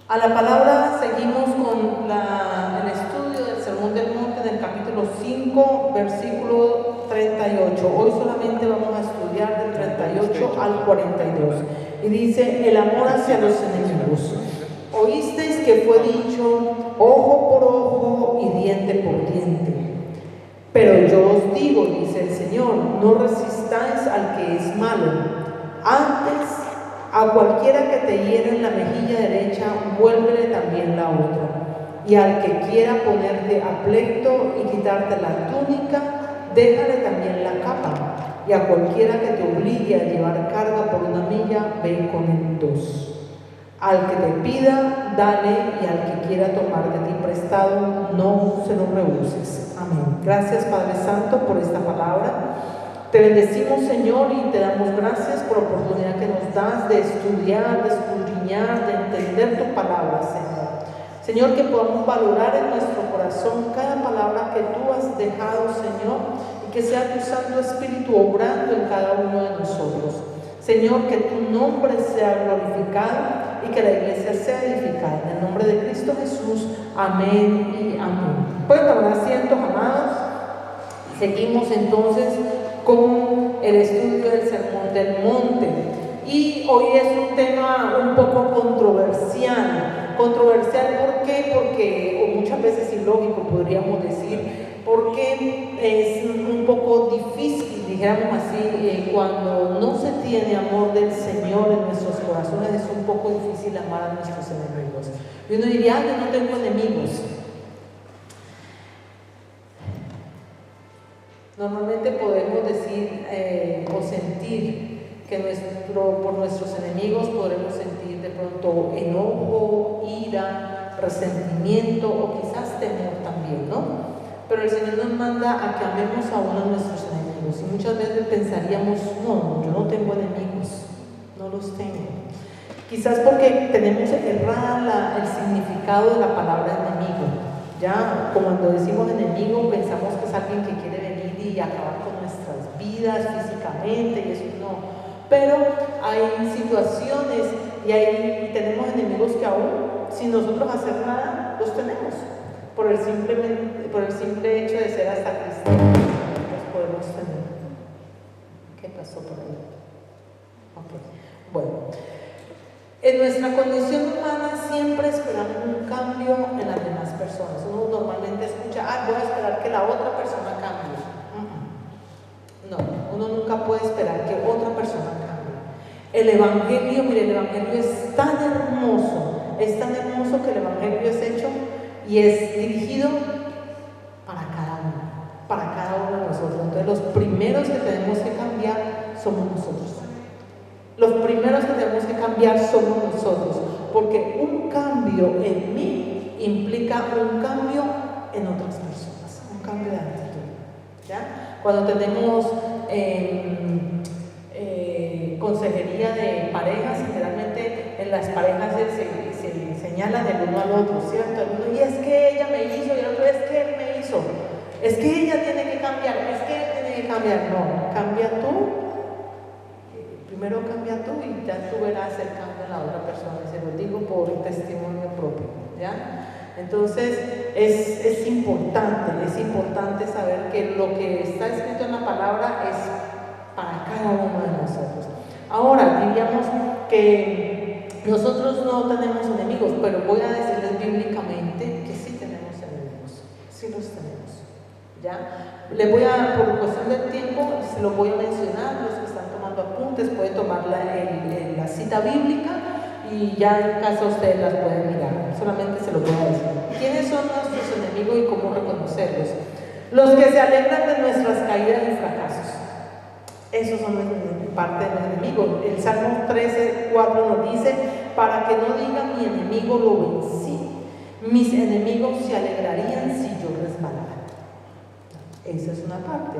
a la palabra. Seguimos con el estudio del Sermón del Monte del capítulo 5, versículo 38. Hoy solamente vamos a estudiar del 38 al 42. Y dice: el amor hacia los enemigos. Oísteis que fue dicho, ojo por ojo y diente por diente. Pero yo os digo, dice el Señor, no resistáis al que es malo. Antes, a cualquiera que te hiera en la mejilla derecha, vuélvele también la otra. Y al que quiera ponerte a pleito y quitarte la túnica, déjale también la capa. Y a cualquiera que te obligue a llevar carga por una milla, ve con él 2. Al que te pida, dale, y al que quiera tomar de ti prestado, no se lo rehuses. Amén. Gracias, Padre Santo, por esta palabra. Te bendecimos, Señor, y te damos gracias por la oportunidad que nos das de estudiar, de escudriñar, de entender tu palabra, Señor. Señor, que podamos valorar en nuestro corazón cada palabra que tú has dejado, Señor, y que sea tu Santo Espíritu obrando en cada uno de nosotros. Señor, que tu nombre sea glorificado y que la iglesia sea edificada. En el nombre de Cristo Jesús, amén y amén. Pueden tomar asientos, amados. Seguimos entonces con el estudio del Sermón del Monte. Y hoy es un tema un poco controversial. Controversial, ¿por qué? Porque, o muchas veces ilógico podríamos decir, porque es un poco difícil, dijéramos así, cuando no se tiene amor del Señor en nuestros corazones, es un poco difícil amar a nuestros enemigos. Y uno diría, yo no tengo enemigos. Normalmente podemos decir o sentir que por nuestros enemigos podremos sentir de pronto enojo, ira, resentimiento o quizás temor también, ¿no? Pero el Señor nos manda a que amemos a uno de nuestros enemigos. Y muchas veces pensaríamos, no, yo no tengo enemigos, no los tengo. Quizás porque tenemos errada el significado de la palabra enemigo. Ya, cuando decimos enemigo, pensamos que es alguien que quiere venir y acabar con nuestras vidas físicamente, y eso no. Pero hay situaciones y tenemos enemigos que aún, sin nosotros hacer nada, los tenemos. Por el simple hecho de ser hasta cristianos, los podemos tener. ¿Qué pasó por ahí? Okay. Bueno, en nuestra condición humana siempre esperamos un cambio en las demás personas. Uno normalmente escucha, voy a esperar que la otra persona cambie. No, uno nunca puede esperar que otra persona cambie. El Evangelio, mire, el Evangelio es tan hermoso que el Evangelio es hecho y es dirigido para cada uno de nosotros. Entonces los primeros que tenemos que cambiar somos nosotros. Los primeros que tenemos que cambiar somos nosotros, porque un cambio en mí implica un cambio en otras personas, un cambio de actitud. ¿Ya? Cuando tenemos consejería de parejas, generalmente en las parejas se señalan el uno al otro, ¿cierto? El uno, y es que ella me hizo, y el otro, es que él me hizo, es que ella tiene que cambiar, es que él tiene que cambiar. No, cambia tú. Primero cambia tú y ya tú verás el cambio en la otra persona. Se lo digo por testimonio propio, ¿ya? Entonces es importante saber que lo que está escrito en la palabra es para cada uno de nosotros. Ahora, diríamos que nosotros no tenemos enemigos, pero voy a decirles bíblicamente que sí tenemos enemigos, sí los tenemos, ¿ya? Por cuestión del tiempo, se lo voy a mencionar. Los que están tomando apuntes pueden tomar la cita bíblica y ya en casa ustedes las pueden mirar. Solamente se lo voy a decir. ¿Quiénes son nuestros enemigos y cómo reconocerlos? Los que se alegran de nuestras caídas y fracasos. Esos son parte de los enemigos. El Salmo 13:4 nos dice: para que no diga mi enemigo lo vencí, mis enemigos se alegrarían si yo resbalara. Esa es una parte.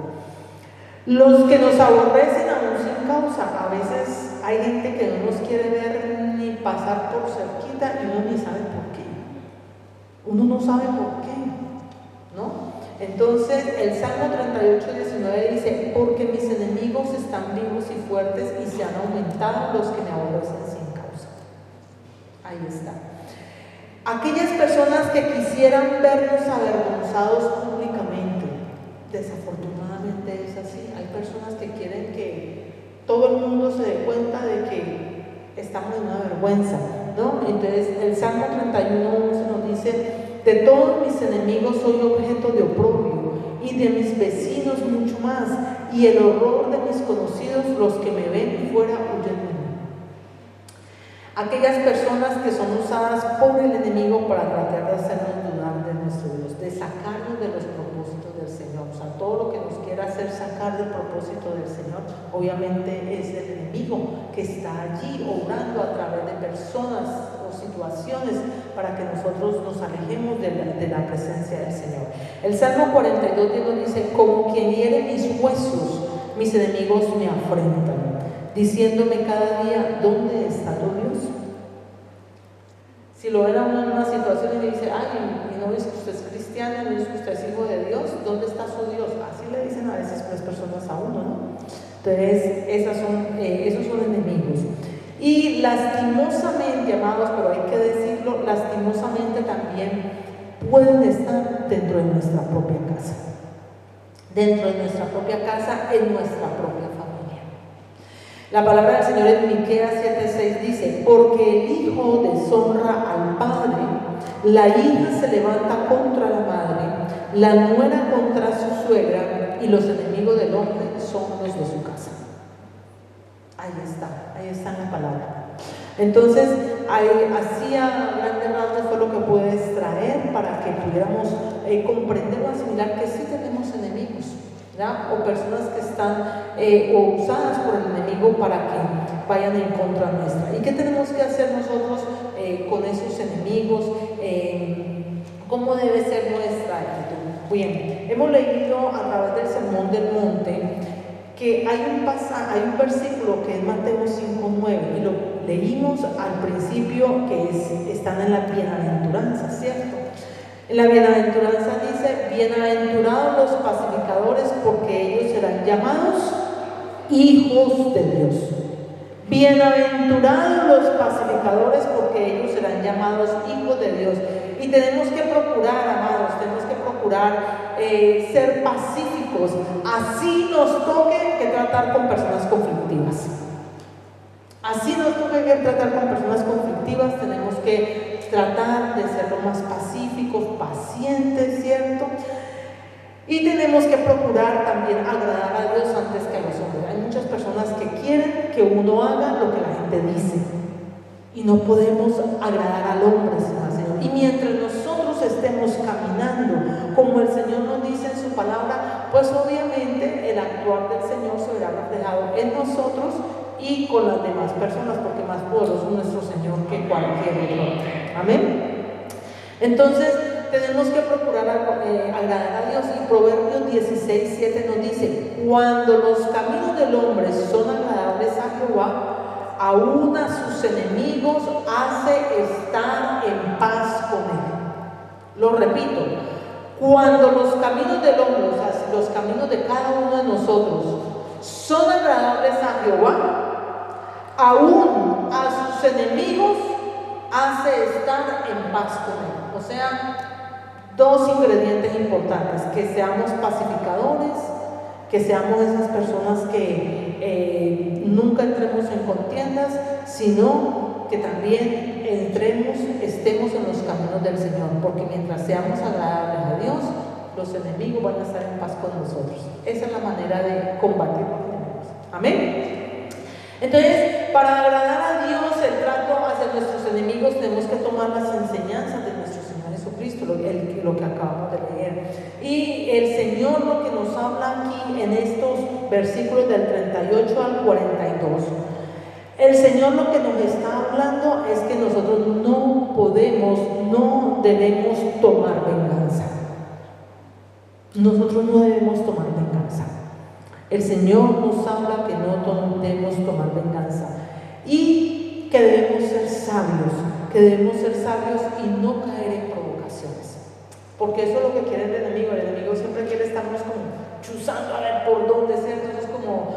Los que nos aborrecen aún sin causa. A veces hay gente que no nos quiere ver ni pasar por cerquita y uno ni sabe por qué. Uno no sabe por qué, ¿no? Entonces el Salmo 38:19 dice: porque mis enemigos están vivos y fuertes y se han aumentado los que me aborrecen sin causa. Ahí está. Aquellas personas que quisieran vernos avergonzados públicamente, desafortunadamente es así. Hay personas que quieren que todo el mundo se dé cuenta de que estamos en una vergüenza, ¿no? Entonces el Salmo 31:11 nos dice: de todos mis enemigos soy objeto de oprobio, y de mis vecinos mucho más, y el horror de mis conocidos, los que me ven fuera, huyen de mí. Aquellas personas que son usadas por el enemigo para tratar de hacernos dudar de nuestro Dios, de sacarnos de los propósitos del Señor. O sea, todo lo que nos quiera hacer sacar del propósito del Señor, obviamente es el enemigo que está allí obrando a través de personas o situaciones para que nosotros nos alejemos de la presencia del Señor. El Salmo 42 nos dice: como quien hiere mis huesos, mis enemigos me afrentan, diciéndome cada día: ¿dónde está tu Dios? Si lo ven a uno en una situación y le dice: ay, y no es que usted es cristiano, no es que usted es hijo de Dios, ¿dónde está su Dios? Así le dicen a veces pues personas a uno, ¿no? Entonces esos son enemigos. Y lastimosamente, amados, pero hay que decirlo, lastimosamente también pueden estar dentro de nuestra propia casa. Dentro de nuestra propia casa, en nuestra propia familia. La palabra del Señor en Miqueas 7:6 dice: porque el hijo deshonra al padre, la hija se levanta contra la madre, la nuera contra su suegra, y los enemigos del hombre son los de su casa. Ahí está en la palabra. Entonces, así a grandes rasgos fue lo que pude extraer para que pudiéramos comprender o asimilar que sí tenemos enemigos, ¿ya? O personas que están o usadas por el enemigo para que vayan en contra nuestra. ¿Y qué tenemos que hacer nosotros con esos enemigos? ¿Cómo debe ser nuestra actitud? Bien, hemos leído a través del Sermón del Monte que hay un versículo que es Mateo 5:9, y lo leímos al principio, que están en la bienaventuranza, ¿cierto? En la bienaventuranza dice: bienaventurados los pacificadores, porque ellos serán llamados hijos de Dios. Bienaventurados los pacificadores, porque ellos serán llamados hijos de Dios. Y tenemos que procurar, amados, tenemos que procurar ser pacíficos, así nos toque que tratar con personas conflictivas. Así nos toque que tratar con personas conflictivas, tenemos que tratar de ser lo más pacíficos, pacientes, ¿cierto? Y tenemos que procurar también agradar a Dios antes que a los hombres. Hay muchas personas que quieren que uno haga lo que la gente dice, y no podemos agradar al hombre, sino al Señor. Y mientras nosotros estemos caminando como el Señor nos dice en su palabra, pues obviamente el actuar del Señor se verá reflejado en nosotros y con las demás personas, porque más poderoso es nuestro Señor que cualquier otro. Amén. Entonces tenemos que procurar agradar a Dios. Y Proverbios 16:7 nos dice: cuando los caminos del hombre son agradables a Jehová, aún a sus enemigos hace estar en paz con él. Lo repito: cuando los caminos del hombre, o sea, los caminos de cada uno de nosotros, son agradables a Jehová, aún a sus enemigos hace estar en paz con él. O sea, dos ingredientes importantes: que seamos pacificadores, que seamos esas personas que nunca entremos en contiendas, sino que también estemos en los caminos del Señor, porque mientras seamos agradables a Dios, los enemigos van a estar en paz con nosotros. Esa es la manera de combatir los enemigos. Amén. Entonces, para agradar a Dios, el trato hacia nuestros enemigos, tenemos que tomar las enseñanzas de nuestro Señor Jesucristo, lo que acabamos de leer. Y el Señor lo que nos habla aquí en estos versículos del 38 al 42, el Señor lo que nos está hablando es que nosotros no debemos tomar venganza. Nosotros no debemos tomar venganza. El Señor nos habla que no debemos tomar venganza y que debemos ser sabios, y no caer en provocaciones. Porque eso es lo que quiere el enemigo. El enemigo siempre quiere estarnos como chuzando a ver por dónde ser. Entonces, como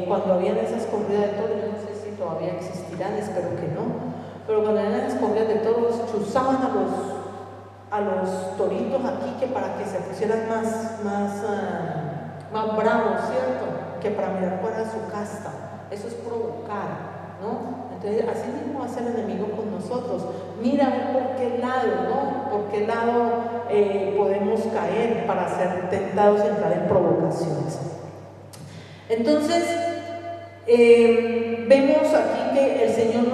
cuando habían esas corridas de toros, yo no sé si todavía existirán, espero que no, pero cuando eran las corridas de toros, chuzaban a los toritos aquí que para que se pusieran más bravos, ¿cierto? Que para mirar cuál era su casta. Eso es provocar, ¿no? Entonces, así mismo hace el enemigo con nosotros. Mira por qué lado, ¿no? Por qué lado podemos caer para ser tentados y entrar en provocaciones. Entonces, vemos aquí que el Señor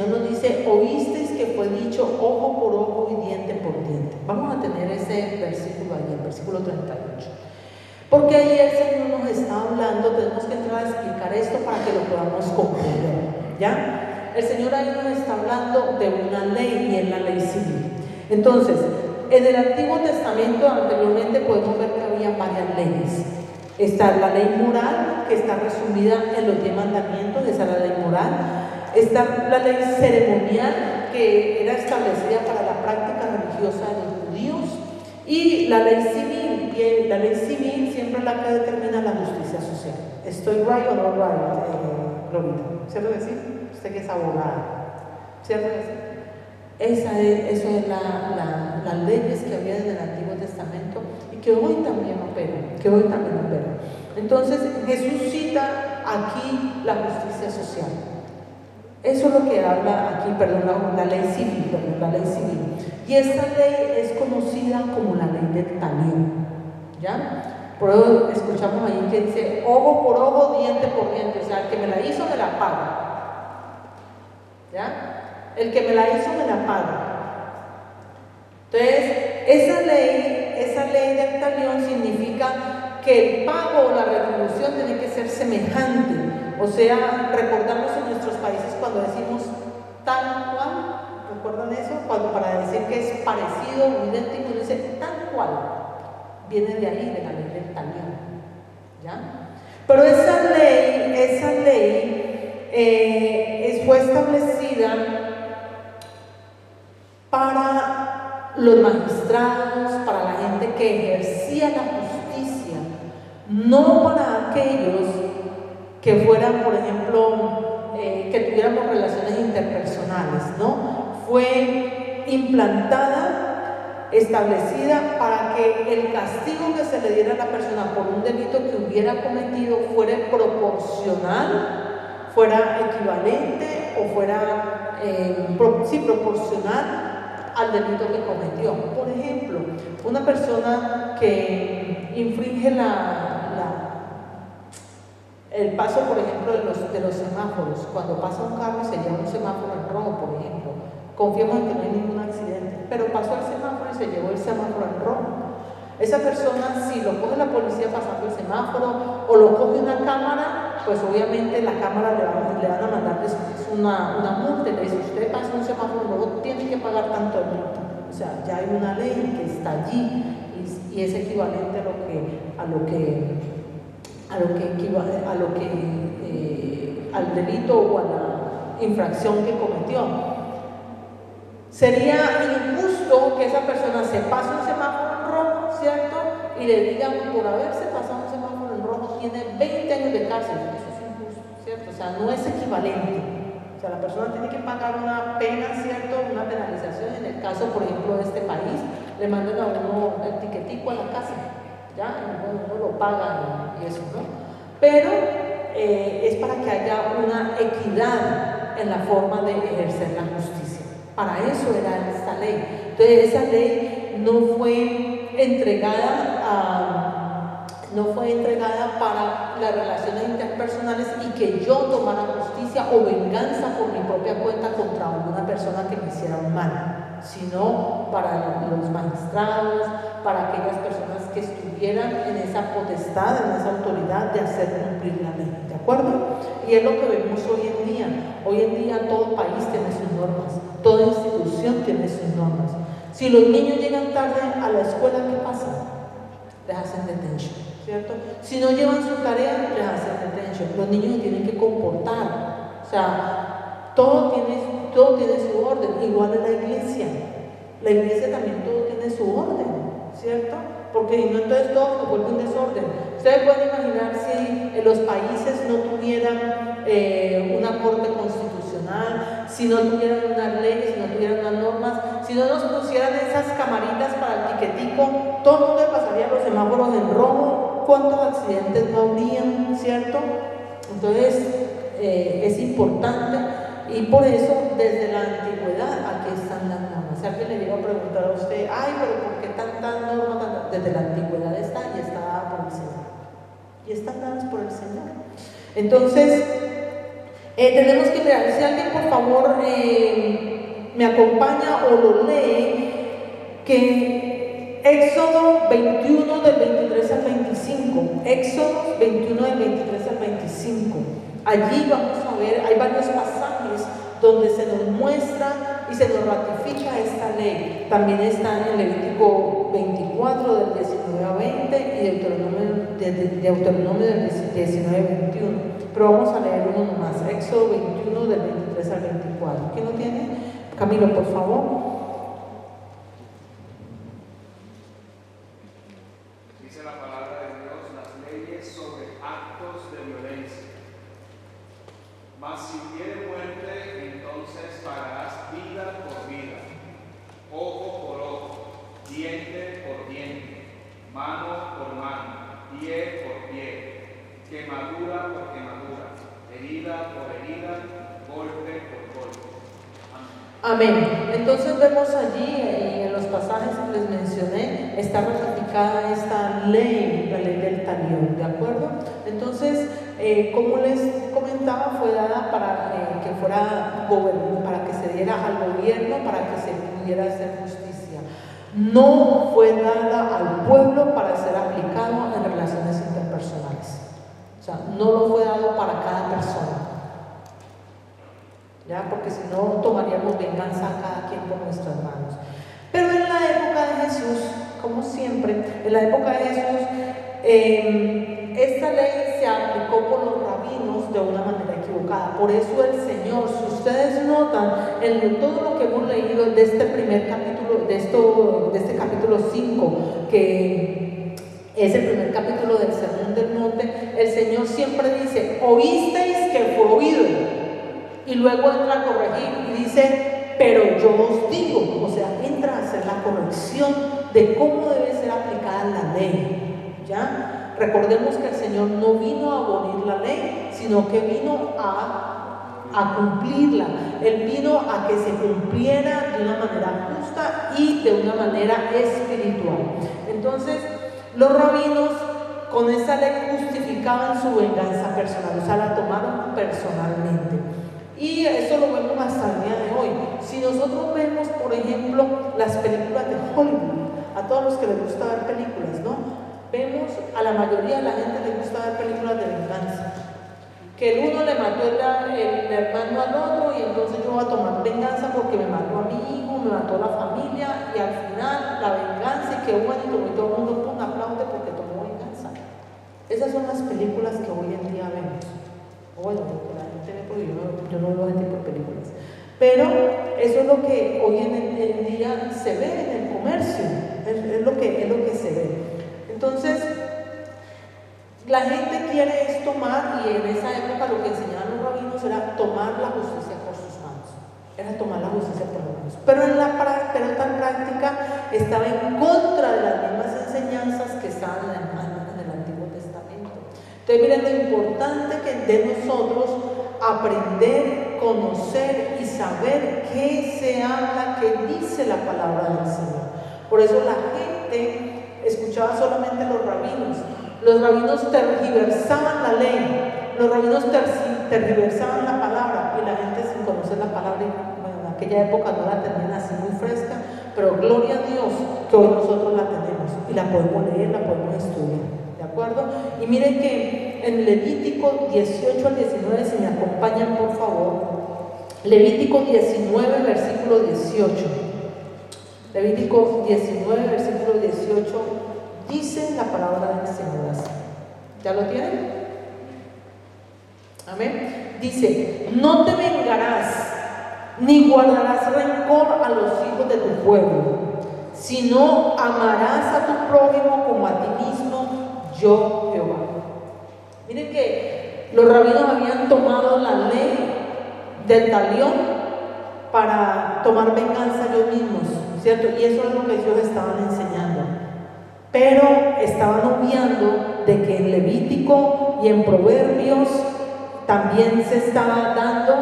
nos dice, oísteis que fue dicho ojo por ojo y diente por diente. Vamos a tener ese versículo ahí, el versículo 38. Porque ahí el Señor nos está hablando, tenemos que entrar a explicar esto para que lo podamos comprender, ¿ya? El Señor ahí nos está hablando de una ley y es la ley civil. Entonces, en el Antiguo Testamento anteriormente podemos ver que había varias leyes. Está la ley moral, que está resumida en los 10 mandamientos, esa es la ley moral. Está la ley ceremonial, que era establecida para la práctica religiosa de los judíos. Y la ley civil, y la ley civil siempre es la que determina la justicia social. ¿Estoy right o no right, Lorita? ¿Cierto que sí? Usted que es abogada, ¿cierto que sí? Eso es las leyes que había en el Antiguo Testamento y que hoy también operan, Entonces Jesús cita aquí la justicia social. Eso es lo que habla aquí, la ley civil. Y esta ley es conocida como la ley del talión, ¿ya? Por eso escuchamos ahí que dice ojo por ojo, diente por diente, o sea, el que me la hizo me la paga, ¿ya? El que me la hizo me la paga. Entonces, esa ley del talión significa que el pago o la retribución tiene que ser semejante. O sea, recordamos en nuestros países cuando decimos tal cual, ¿recuerdan eso? Cuando para decir que es parecido o idéntico, dice tal cual. Viene de ahí, de la ley del talión, ¿ya? Pero esa ley fue establecida para los magistrados, para la gente que ejercía la justicia, no para aquellos que fueran, por ejemplo, que tuviéramos relaciones interpersonales, ¿no? Fue implantada, establecida para que el castigo que se le diera a la persona por un delito que hubiera cometido fuera proporcional, fuera equivalente o fuera proporcional al delito que cometió. Por ejemplo, una persona que infringe el paso, por ejemplo, de los semáforos, cuando pasa un carro y se lleva un semáforo en rojo, por ejemplo, confiemos en que no hay ningún accidente, pero pasó el semáforo y se llevó el semáforo en rojo. Esa persona, si lo coge la policía pasando el semáforo o lo coge una cámara, pues obviamente la cámara le van a mandar una multa y le dice, usted pasa un semáforo rojo, tiene que pagar tanto de multa. O sea, ya hay una ley que está allí y es equivalente al delito o a la infracción que cometió. Sería injusto que esa persona se pase un semáforo en rojo, ¿cierto? Y le digan, por haberse pasado un semáforo en rojo tiene 20 años de cárcel. Eso es injusto, ¿cierto? O sea, no es equivalente. O sea, la persona tiene que pagar una pena, ¿cierto? Una penalización. En el caso, por ejemplo, de este país, le mandan a uno el tiquetico a la casa, ¿ya? Y uno lo paga y eso, ¿no? Pero es para que haya una equidad en la forma de ejercer la justicia. Para eso era esta ley. Entonces, esa ley no fue entregada para las relaciones interpersonales y que yo tomara justicia o venganza por mi propia cuenta contra una persona que me hiciera un mal, sino para los magistrados, para aquellas personas que estuvieran en esa potestad, en esa autoridad de hacer cumplir la ley, ¿de acuerdo? Y es lo que vemos hoy en día. Hoy en día todo país tiene sus normas, toda institución tiene sus normas. Si los niños llegan tarde a la escuela, ¿qué pasa? Les hacen detention, ¿cierto? Si no llevan su tarea, les hacen detention. Los niños se tienen que comportar. O sea, todo tiene su orden, igual en la iglesia. La iglesia también todo tiene su orden, ¿cierto? Porque si no, entonces todo se vuelve un desorden. Ustedes pueden imaginar si en los países no tuvieran una corte constitucional nacional, si no tuvieran unas leyes, si no tuvieran unas normas, si no nos pusieran esas camaritas para el tiquetico, todo el mundo pasaría los semáforos en rojo, ¿cuántos accidentes no habrían, cierto? Entonces es importante, y por eso desde la antigüedad aquí están las normas. Si alguien le llega a preguntar a usted, ay, pero ¿por qué tantas normas? Desde la antigüedad está y está dada por el Señor, y están dadas por el Señor. Entonces tenemos que mirar, si alguien por favor me acompaña o lo lee, que Éxodo 21 del 23 al 25, Éxodo 21 del 23 al 25, allí vamos a ver, hay varios pasajes donde se nos muestra y se nos ratifica esta ley. También está en Levítico 24 del 19 a 20 y Deuteronomio del 19 a 21. Pero vamos a leer uno nomás, Éxodo 21 del 23 al 24. ¿Quién lo tiene? Camilo, por favor. Dice la palabra de Dios, las leyes sobre actos de violencia. Mas si hubiere muerte, entonces pagarás vida por vida, ojo por ojo, diente por diente, mano por mano, pie por pie, quemadura por quemadura, herida por herida, golpe por golpe. Amén. Entonces vemos allí, en los pasajes que les mencioné, está ratificada esta ley, la ley del talión, ¿de acuerdo? Entonces, como les comentaba, fue dada para que fuera gobierno, para que se diera al gobierno, para que se pudiera hacer justicia. No fue dada al pueblo para ser aplicado en relaciones interpersonales. O sea, no lo fue dado para cada persona. ¿Ya? Porque si no tomaríamos venganza a cada quien por nuestras manos. Pero en la época de Jesús, como siempre, en la época de Jesús, esta ley se aplicó por los rabinos de una manera equivocada. Por eso el Señor, si ustedes notan en todo lo que hemos leído de este primer capítulo, de este capítulo 5, que es el primer capítulo del Sermón del Monte, el Señor siempre dice, oísteis que fue oído. Y luego entra a corregir y dice, pero yo os digo, o sea, entra a hacer la corrección de cómo debe ser aplicada la ley. ¿Ya? Recordemos que el Señor no vino a abolir la ley, sino que vino a cumplirla. Él vino a que se cumpliera de una manera justa y de una manera espiritual. Entonces, los rabinos con esa ley justificaban su venganza personal, o sea, la tomaron personalmente. Y eso lo vemos hasta el día de hoy. Si nosotros vemos, por ejemplo, las películas de Hollywood, a todos los que les gusta ver películas, ¿no? Vemos, a la mayoría de la gente le gusta ver películas de venganza. Que el uno le mató el hermano al otro y entonces yo voy a tomar venganza porque me mató a mi hijo, me mató a la familia, y al final la venganza, y qué bueno, y todo el mundo aplaude porque tomó venganza. Esas son las películas que hoy en día vemos. Bueno, la gente ve, porque yo no veo ese tipo de películas. Pero eso es lo que hoy en día se ve en el comercio, es lo que se ve. Entonces, la gente quiere tomar, y en esa época lo que enseñaban los rabinos era tomar la justicia por sus manos. Era tomar la justicia por las manos. Pero esta práctica estaba en contra de las mismas enseñanzas que estaban en el Antiguo Testamento. Entonces, miren lo importante que de nosotros aprender, conocer y saber qué se habla, qué dice la palabra del Señor. Por eso la gente escuchaba solamente los rabinos. Los rabinos tergiversaban la ley, los rabinos tergiversaban la palabra, y la gente sin conocer la palabra, bueno, en aquella época no la tenían así muy fresca, pero gloria a Dios que hoy nosotros la tenemos y la podemos leer, la podemos estudiar. ¿De acuerdo? Y miren que en Levítico 18 al 19, si me acompañan por favor, Levítico 19, versículo 18. Levítico 19, versículo 18, dice la palabra del Señor así. ¿Ya lo tienen? Amén. Dice, no te vengarás, ni guardarás rencor a los hijos de tu pueblo, sino amarás a tu prójimo como a ti mismo, yo Jehová. Miren que los rabinos habían tomado la ley del talión para tomar venganza ellos mismos, ¿cierto? Y eso es lo que ellos estaban enseñando. Pero estaban obviando de que en Levítico y en Proverbios también se estaba dando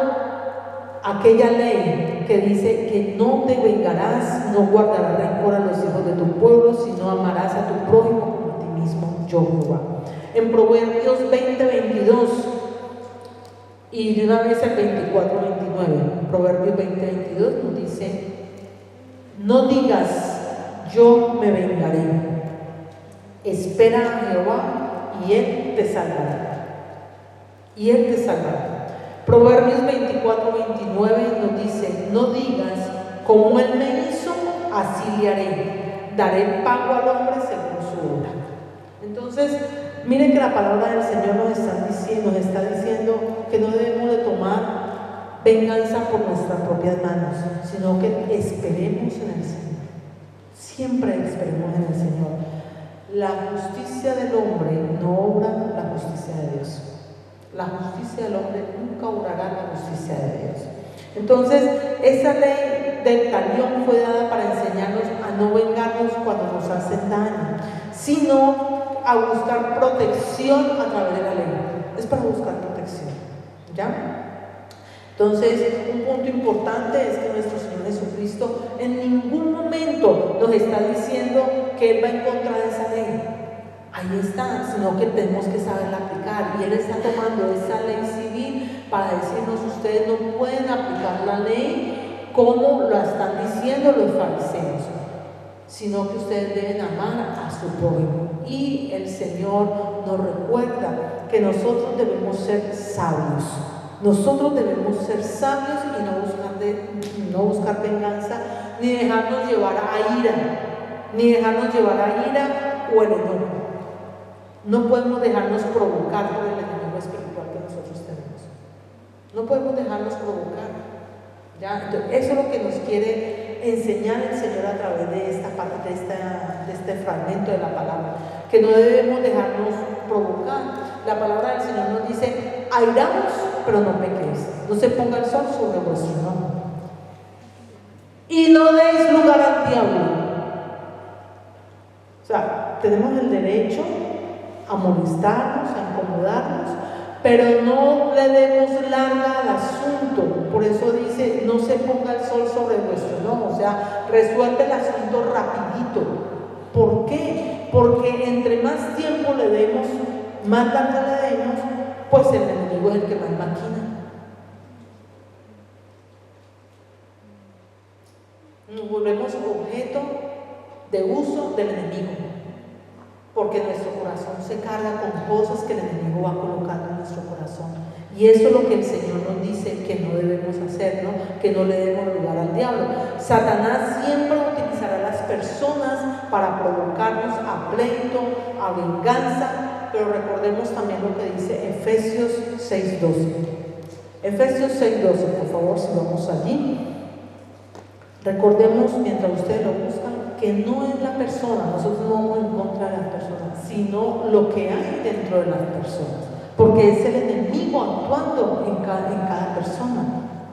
aquella ley que dice que no te vengarás, no guardarás rencor a los hijos de tu pueblo, sino amarás a tu prójimo como a ti mismo, yo Jehová. En Proverbios 20:22 y de una vez el 24:29, Proverbios 20:22 nos dice: no digas yo me vengaré, espera a Jehová y Él te salvará. Y Él te salvará. Proverbios 24:29 nos dice: no digas como Él me hizo, así le haré. Daré pago al hombre según su obra. Entonces, miren que la palabra del Señor nos está diciendo que no debemos de tomar venganza por nuestras propias manos, sino que esperemos en el Señor. Siempre esperemos en el Señor. La justicia del hombre no obra la justicia de Dios. La justicia del hombre nunca obrará la justicia de Dios. Entonces, esa ley del talión fue dada para enseñarnos a no vengarnos cuando nos hacen daño, sino a buscar protección a través de la ley. Es para buscar protección, ¿ya? Entonces, un punto importante es que nuestro Señor Jesucristo en ningún momento nos está diciendo que Él va en contra de esa ley. Ahí está, sino que tenemos que saberla aplicar. Y Él está tomando esa ley civil para decirnos: ustedes no pueden aplicar la ley como lo están diciendo los fariseos, sino que ustedes deben amar a su prójimo. Y el Señor nos recuerda que nosotros debemos ser sabios. Nosotros debemos ser sabios y no buscar venganza, ni dejarnos llevar a ira, o el enojo. No podemos dejarnos provocar por el enemigo espiritual que nosotros tenemos. No podemos dejarnos provocar, ¿ya? Entonces, eso es lo que nos quiere enseñar el Señor a través de esta parte, de este fragmento de la palabra, que no debemos dejarnos provocar. La palabra del Señor nos dice: airaos, pero no pequéis. No se ponga el sol sobre vuestro nombre. Y no deis lugar al diablo. O sea, tenemos el derecho a molestarnos, a incomodarnos, pero no le demos larga al asunto. Por eso dice: no se ponga el sol sobre vuestro nombre. O sea, resuelve el asunto rapidito. ¿Por qué? Porque entre más tiempo le demos, más larga le demos, pues el enemigo es el que más maquina. Nos volvemos objeto de uso del enemigo, porque nuestro corazón se carga con cosas que el enemigo va colocando en nuestro corazón. Y eso es lo que el Señor nos dice que no debemos hacer, ¿no? Que no le debemos lugar al diablo. Satanás siempre utilizará a las personas para provocarnos a pleito, a venganza, pero recordemos también lo que dice Efesios 6:12. Efesios 6:12, por favor, si vamos allí. Recordemos, mientras ustedes lo buscan, que no es la persona, nosotros no vamos en contra de las personas, sino lo que hay dentro de las personas, porque es el enemigo actuando en cada persona,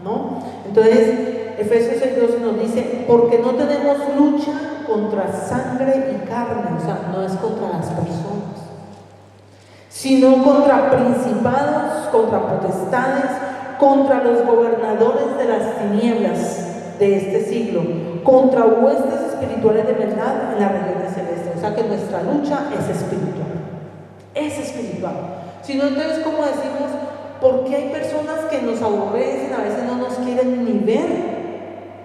¿no? Entonces, Efesios 6:12 nos dice: porque no tenemos lucha contra sangre y carne, o sea, no es contra las personas, sino contra principados, contra potestades, contra los gobernadores de las tinieblas de este siglo, contra huestes espirituales de verdad en las regiones celestes. O sea que nuestra lucha es espiritual. Es espiritual. Si no, entonces, ¿cómo decimos? Porque hay personas que nos aborrecen, a veces no nos quieren ni ver,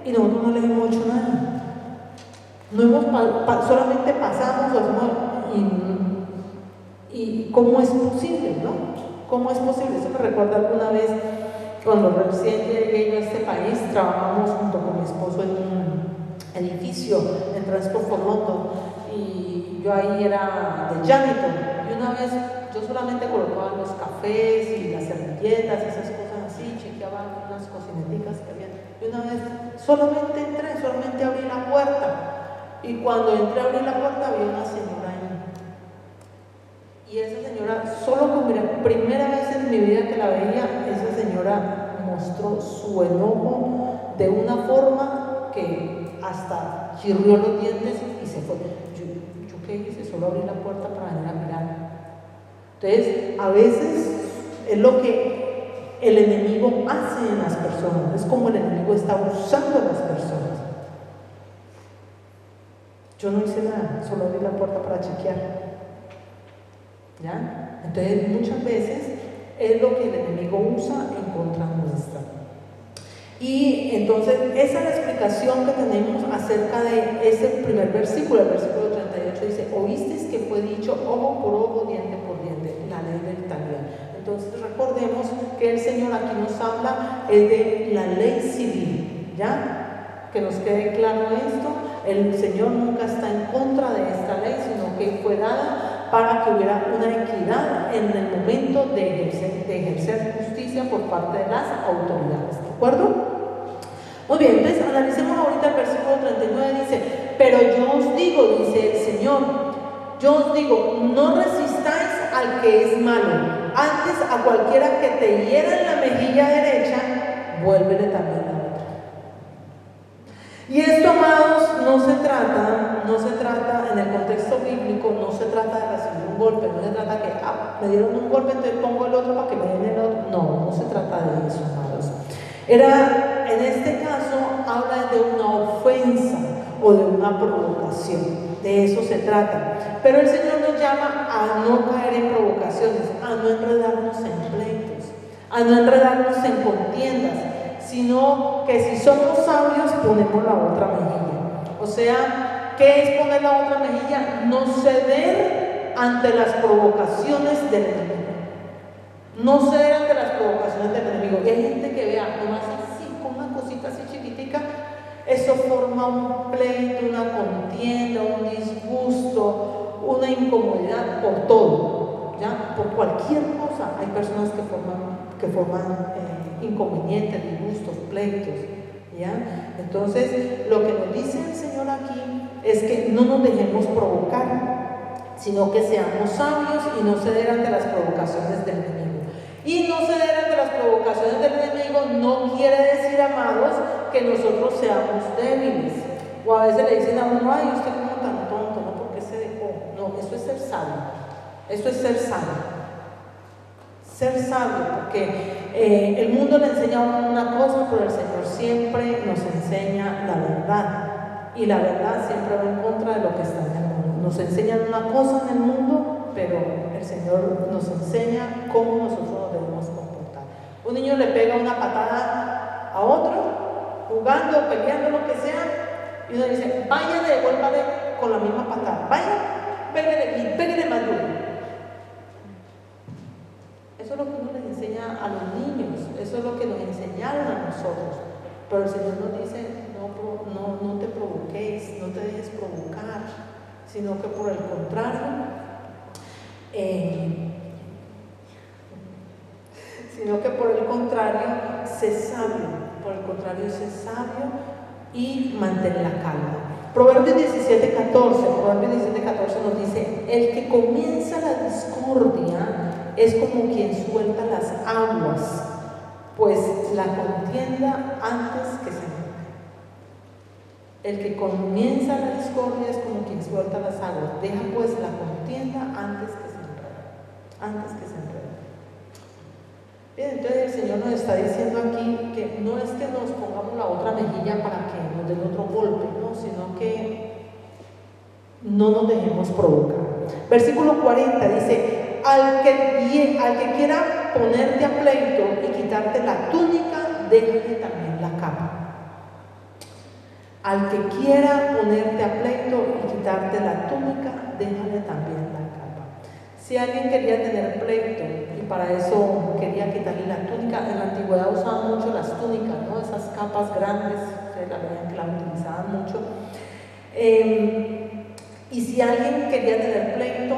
y nosotros no les hemos hecho nada. No hemos solamente pasamos, y ¿cómo es posible, no? ¿Cómo es posible? Eso me recuerda alguna vez cuando recién llegué a este país. Trabajamos junto con mi esposo en un edificio en Transport for London, y yo ahí era de janitor, y una vez yo solamente colocaba los cafés y las servilletas y esas cosas así, chequeaba unas cocineticas que había, y una vez solamente abrí la puerta, y cuando entré a abrir la puerta había una señora ahí, y esa señora, solo como la primera vez en mi vida que la veía, esa señora mostró su enojo de una forma que hasta chirrió los dientes y se fue. Yo qué hice, solo abrí la puerta para venir a mirar. Entonces, a veces es lo que el enemigo hace en las personas, es como el enemigo está usando a las personas. Yo no hice nada, solo abrí la puerta para chequear. ¿Ya? Entonces, muchas veces es lo que el enemigo usa en contra nuestra. Y entonces, esa es la explicación que tenemos acerca de ese primer versículo. El versículo 38 dice: oísteis que fue dicho ojo por ojo, diente por diente, la ley del talión. Entonces, recordemos que el Señor aquí nos habla de la ley civil, ¿ya? Que nos quede claro esto. El Señor nunca está en contra de esta ley, sino que fue dada para que hubiera una equidad en el momento de ejercer justicia por parte de las autoridades. ¿De acuerdo? Muy bien, entonces analicemos ahorita el versículo 39. Dice: pero yo os digo, dice el Señor, yo os digo, no resistáis al que es malo, antes a cualquiera que te hiera en la mejilla derecha, vuélvele también la otra. Y esto, amados, no se trata en el contexto bíblico, no se trata de recibir un golpe, no se trata que me dieron un golpe, entonces pongo el otro para que me den el otro. No se trata de eso, amados. En este caso, habla de una ofensa o de una provocación. De eso se trata. Pero el Señor nos llama a no caer en provocaciones, a no enredarnos en pleitos, a no enredarnos en contiendas, sino que si somos sabios, ponemos la otra mejilla. O sea, ¿qué es poner la otra mejilla? No ceder ante las provocaciones del enemigo. No ceder ante las provocaciones del enemigo. Y hay gente que vea, nomás así, con una cosita así chiquitica, eso forma un pleito, una contienda, un disgusto, una incomodidad por todo, ¿ya? Por cualquier cosa. Hay personas que forman inconvenientes, disgustos, pleitos, ¿ya? Entonces, lo que nos dice el Señor aquí es que no nos dejemos provocar, sino que seamos sabios y no ceder ante las provocaciones del enemigo. Y no ceder ante las provocaciones del enemigo no quiere decir, amados, que nosotros seamos débiles. O a veces le dicen a uno: ay, usted como tan tonto, ¿no? ¿Por qué se dejó? No, eso es ser sabio. Eso es ser sabio. Ser sabio, porque el mundo le enseña a uno una cosa, pero el Señor siempre nos enseña la verdad. Y la verdad siempre va en contra de lo que está en el mundo. Nos enseñan una cosa en el mundo, pero el Señor nos enseña cómo nosotros nos debemos comportar. Un niño le pega una patada a otro, jugando, peleando, lo que sea, y uno dice: vaya, devuélvale con la misma patada, vaya, pégale más duro. Eso es lo que uno les enseña a los niños, eso es lo que nos enseñaron a nosotros. Pero el Señor nos dice: no te provoquéis, no te dejes provocar, sino que por el contrario, sé sabio y mantén la calma. Proverbios 17:14 nos dice: el que comienza la discordia es como quien suelta las aguas, pues la contienda antes que se enoje. El que comienza la discordia es como quien suelta las aguas. Deja pues la contienda antes que se enrede. Bien, entonces el Señor nos está diciendo aquí que no es que nos pongamos la otra mejilla para que nos den otro golpe, no, sino que no nos dejemos provocar. Versículo 40 dice: al que quiera ponerte a pleito y quitarte la túnica, déjale también la capa. Al que quiera ponerte a pleito y quitarte la túnica, déjale también la capa. Si alguien quería tener pleito y para eso quería quitarle la túnica, en la antigüedad usaban mucho las túnicas, ¿no? Esas capas grandes, ustedes la veían que la utilizaban mucho. Y si alguien quería tener pleito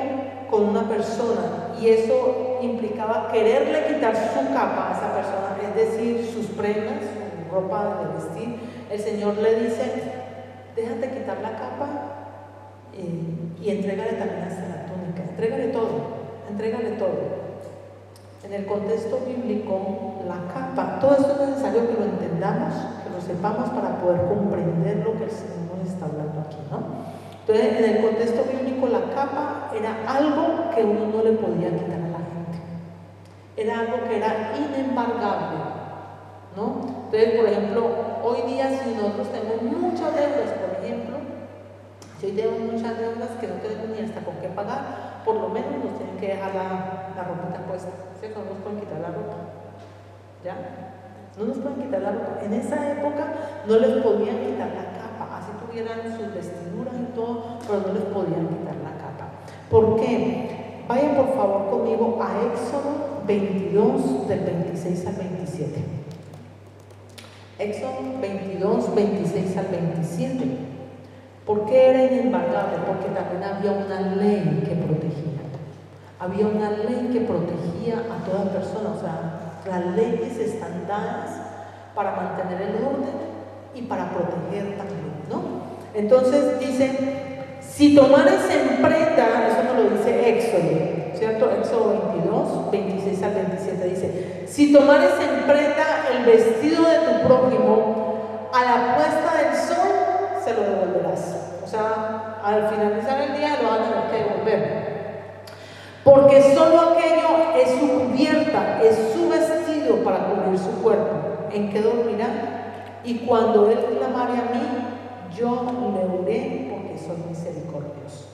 con una persona y eso implicaba quererle quitar su capa a esa persona, es decir, sus prendas, su ropa de vestir, el Señor le dice: déjate quitar la capa y entrégale también hasta la túnica, entrégale todo. En el contexto bíblico, la capa, todo esto es necesario que lo entendamos, que lo sepamos para poder comprender lo que el Señor nos está hablando aquí, ¿no? Entonces, en el contexto bíblico, la capa era algo que uno no le podía quitar a la gente. Era algo que era inembargable, ¿no? Entonces, por ejemplo, hoy día si nosotros tenemos muchas deudas, por ejemplo, si hoy tenemos muchas deudas que no tenemos ni hasta con qué pagar, por lo menos nos tienen que dejar la ropita puesta, ¿cierto? No nos pueden quitar la ropa, ¿ya? No nos pueden quitar la ropa. En esa época no les podían quitar la capa, así tuvieran sus vestiduras y todo, pero no les podían quitar la capa. ¿Por qué? Vayan por favor conmigo a Éxodo 22, del 26 al 27. Éxodo 22, 26 al 27. ¿Por qué era inembargable? Porque también había una ley que protegía. Había una ley que protegía a toda persona. O sea, las leyes están dadas para mantener el orden y para proteger también, ¿no? Entonces dice, si tomares en prenda, eso nos lo dice Éxodo, ¿cierto? Éxodo 22, 26 al 27 dice, si tomares en prenda el vestido de tu prójimo, a la puesta del sol se lo devolverás. O sea, al finalizar el día lo van a tener que devolver. Porque solo aquello es su cubierta, es su vestido para cubrir su cuerpo, en que dormirá. Y cuando él clamare a mí, yo le oiré, porque soy misericordioso.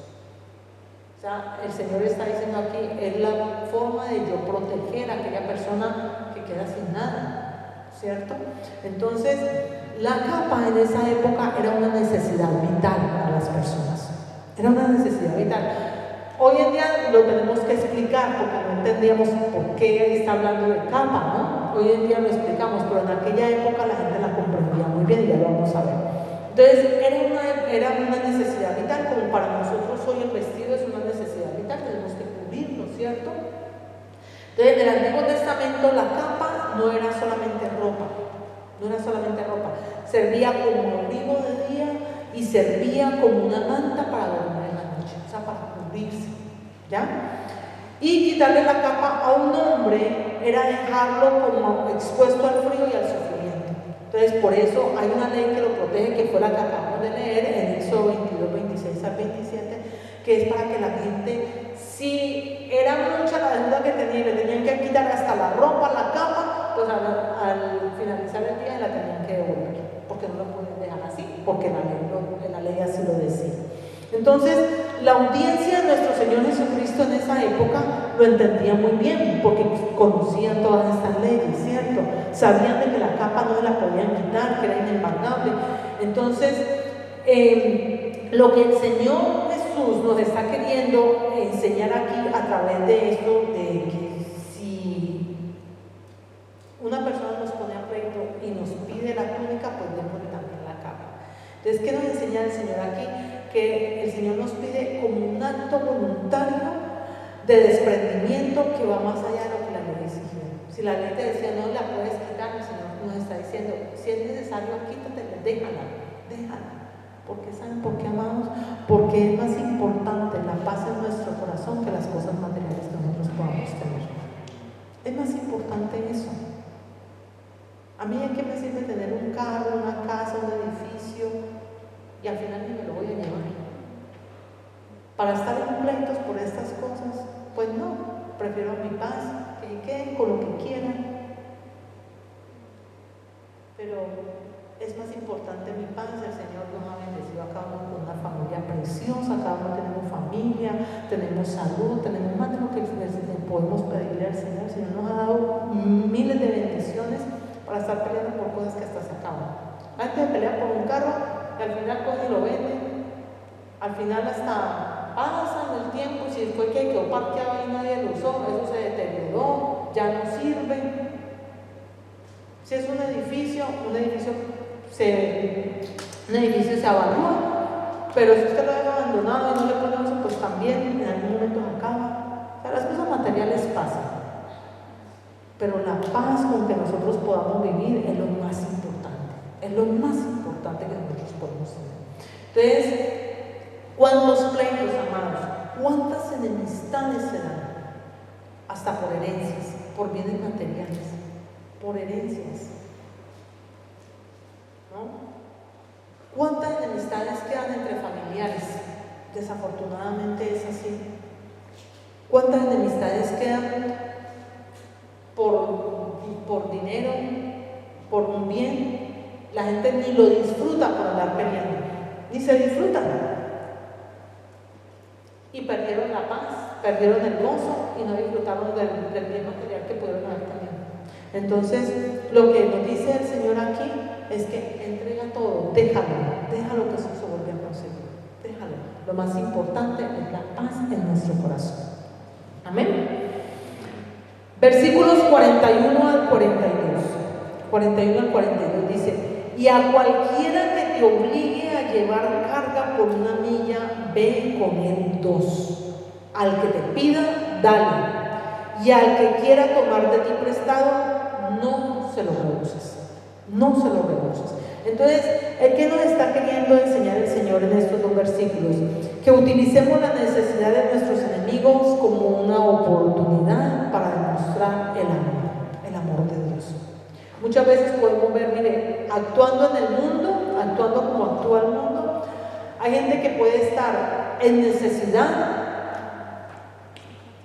O sea, el Señor está diciendo aquí, es la forma de yo proteger a aquella persona que queda sin nada, ¿cierto? Entonces, la capa en esa época era una necesidad vital para las personas. Era una necesidad vital. Hoy en día lo tenemos que explicar porque no entendíamos por qué está hablando de capa, ¿no? Hoy en día lo explicamos, pero en aquella época la gente la comprendía muy bien y ya lo vamos a ver. Entonces era una necesidad vital, como para nosotros hoy el vestido es una necesidad vital, tenemos que cubrirnos, ¿cierto? Entonces en el Antiguo Testamento la capa no era solamente ropa, no era solamente ropa, servía como abrigo de día y servía como una manta para dormir en la noche, o sea, para cubrirse, ¿ya? Y quitarle la capa a un hombre era dejarlo como expuesto al frío y al sufrimiento. Entonces, por eso hay una ley que lo protege, que fue la que acabamos de leer en Éxodo 22, 26 al 27, que es para que la gente, si era mucha la deuda que tenía, le tenían que quitar hasta la ropa, la capa, pues al finalizar el día la tenían que devolver, porque no lo podían dejar así, porque la ley así lo decía. Entonces, la audiencia de nuestro Señor Jesucristo en esa época lo entendía muy bien, porque conocían todas estas leyes, ¿cierto? Sabían de que la capa no la podían quitar, que era inembargable. Entonces, lo que el Señor Jesús nos está queriendo enseñar aquí a través de esto, de que si una persona nos pone a pleito y nos pide la túnica, pues démosle también la capa. Entonces, ¿qué nos enseña el Señor aquí? Que el Señor nos pide como un acto voluntario de desprendimiento que va más allá de lo que la ley exigía. Si la ley te decía no la puedes quitar, el Señor nos está diciendo, si es necesario, quítatela, déjala. Porque ¿saben por qué, amados? Porque es más importante la paz en nuestro corazón que las cosas materiales que nosotros podamos tener. Es más importante eso. A mí, ¿de qué me sirve tener un carro, una casa, un edificio? Y al final ni me lo voy a llevar. Para estar en pleitos por estas cosas, pues no, prefiero mi paz, que queden con lo que quieran. Pero es más importante mi paz. El Señor nos ha bendecido a cada uno con una familia preciosa, cada uno tenemos familia, tenemos salud, tenemos más de lo que podemos pedirle al Señor. El Señor nos ha dado miles de bendiciones para estar peleando por cosas que hasta se acaban. Antes de pelear por un carro, y al final cogen y lo venden, al final hasta pasan el tiempo, si después que quedó parqueado y nadie lo usó, eso se deterioró, ya no sirve. Si es un edificio se avalúa, pero si usted lo deja abandonado y no le pone uso, pues también en algún momento se acaba. O sea, las cosas materiales pasan, pero la paz con que nosotros podamos vivir es lo más importante, es lo más importante que nosotros podemos tener. Entonces, ¿cuántos pleitos, amados? ¿Cuántas enemistades se dan? Hasta por herencias. por bienes materiales, por herencias, ¿no? ¿Cuántas enemistades quedan entre familiares? Desafortunadamente es así. ¿Cuántas enemistades quedan por dinero, por un bien? La gente ni lo disfruta por andar peleando, ni se disfruta. Y perdieron la paz, perdieron el gozo y no disfrutaron del bien material que pudieron haber tenido. Entonces, lo que nos dice el Señor aquí es que entrega todo, déjalo que eso se vuelva a conseguir, déjalo. Lo más importante es la paz en nuestro corazón. Amén. Versículos 41 al 42. 41 al 42 dice: y a cualquiera que te obligue a llevar carga por una milla, ve con él 2. Al que te pida, dale. Y al que quiera tomar de ti prestado, no se lo rehuses. No se lo rehuses. Entonces, ¿qué nos está queriendo enseñar el Señor en estos 2 versículos? Que utilicemos la necesidad de nuestros enemigos como una oportunidad para demostrar el amor de Dios. Muchas veces podemos ver, mire, actuando en el mundo, actuando como actúa el mundo, hay gente que puede estar en necesidad,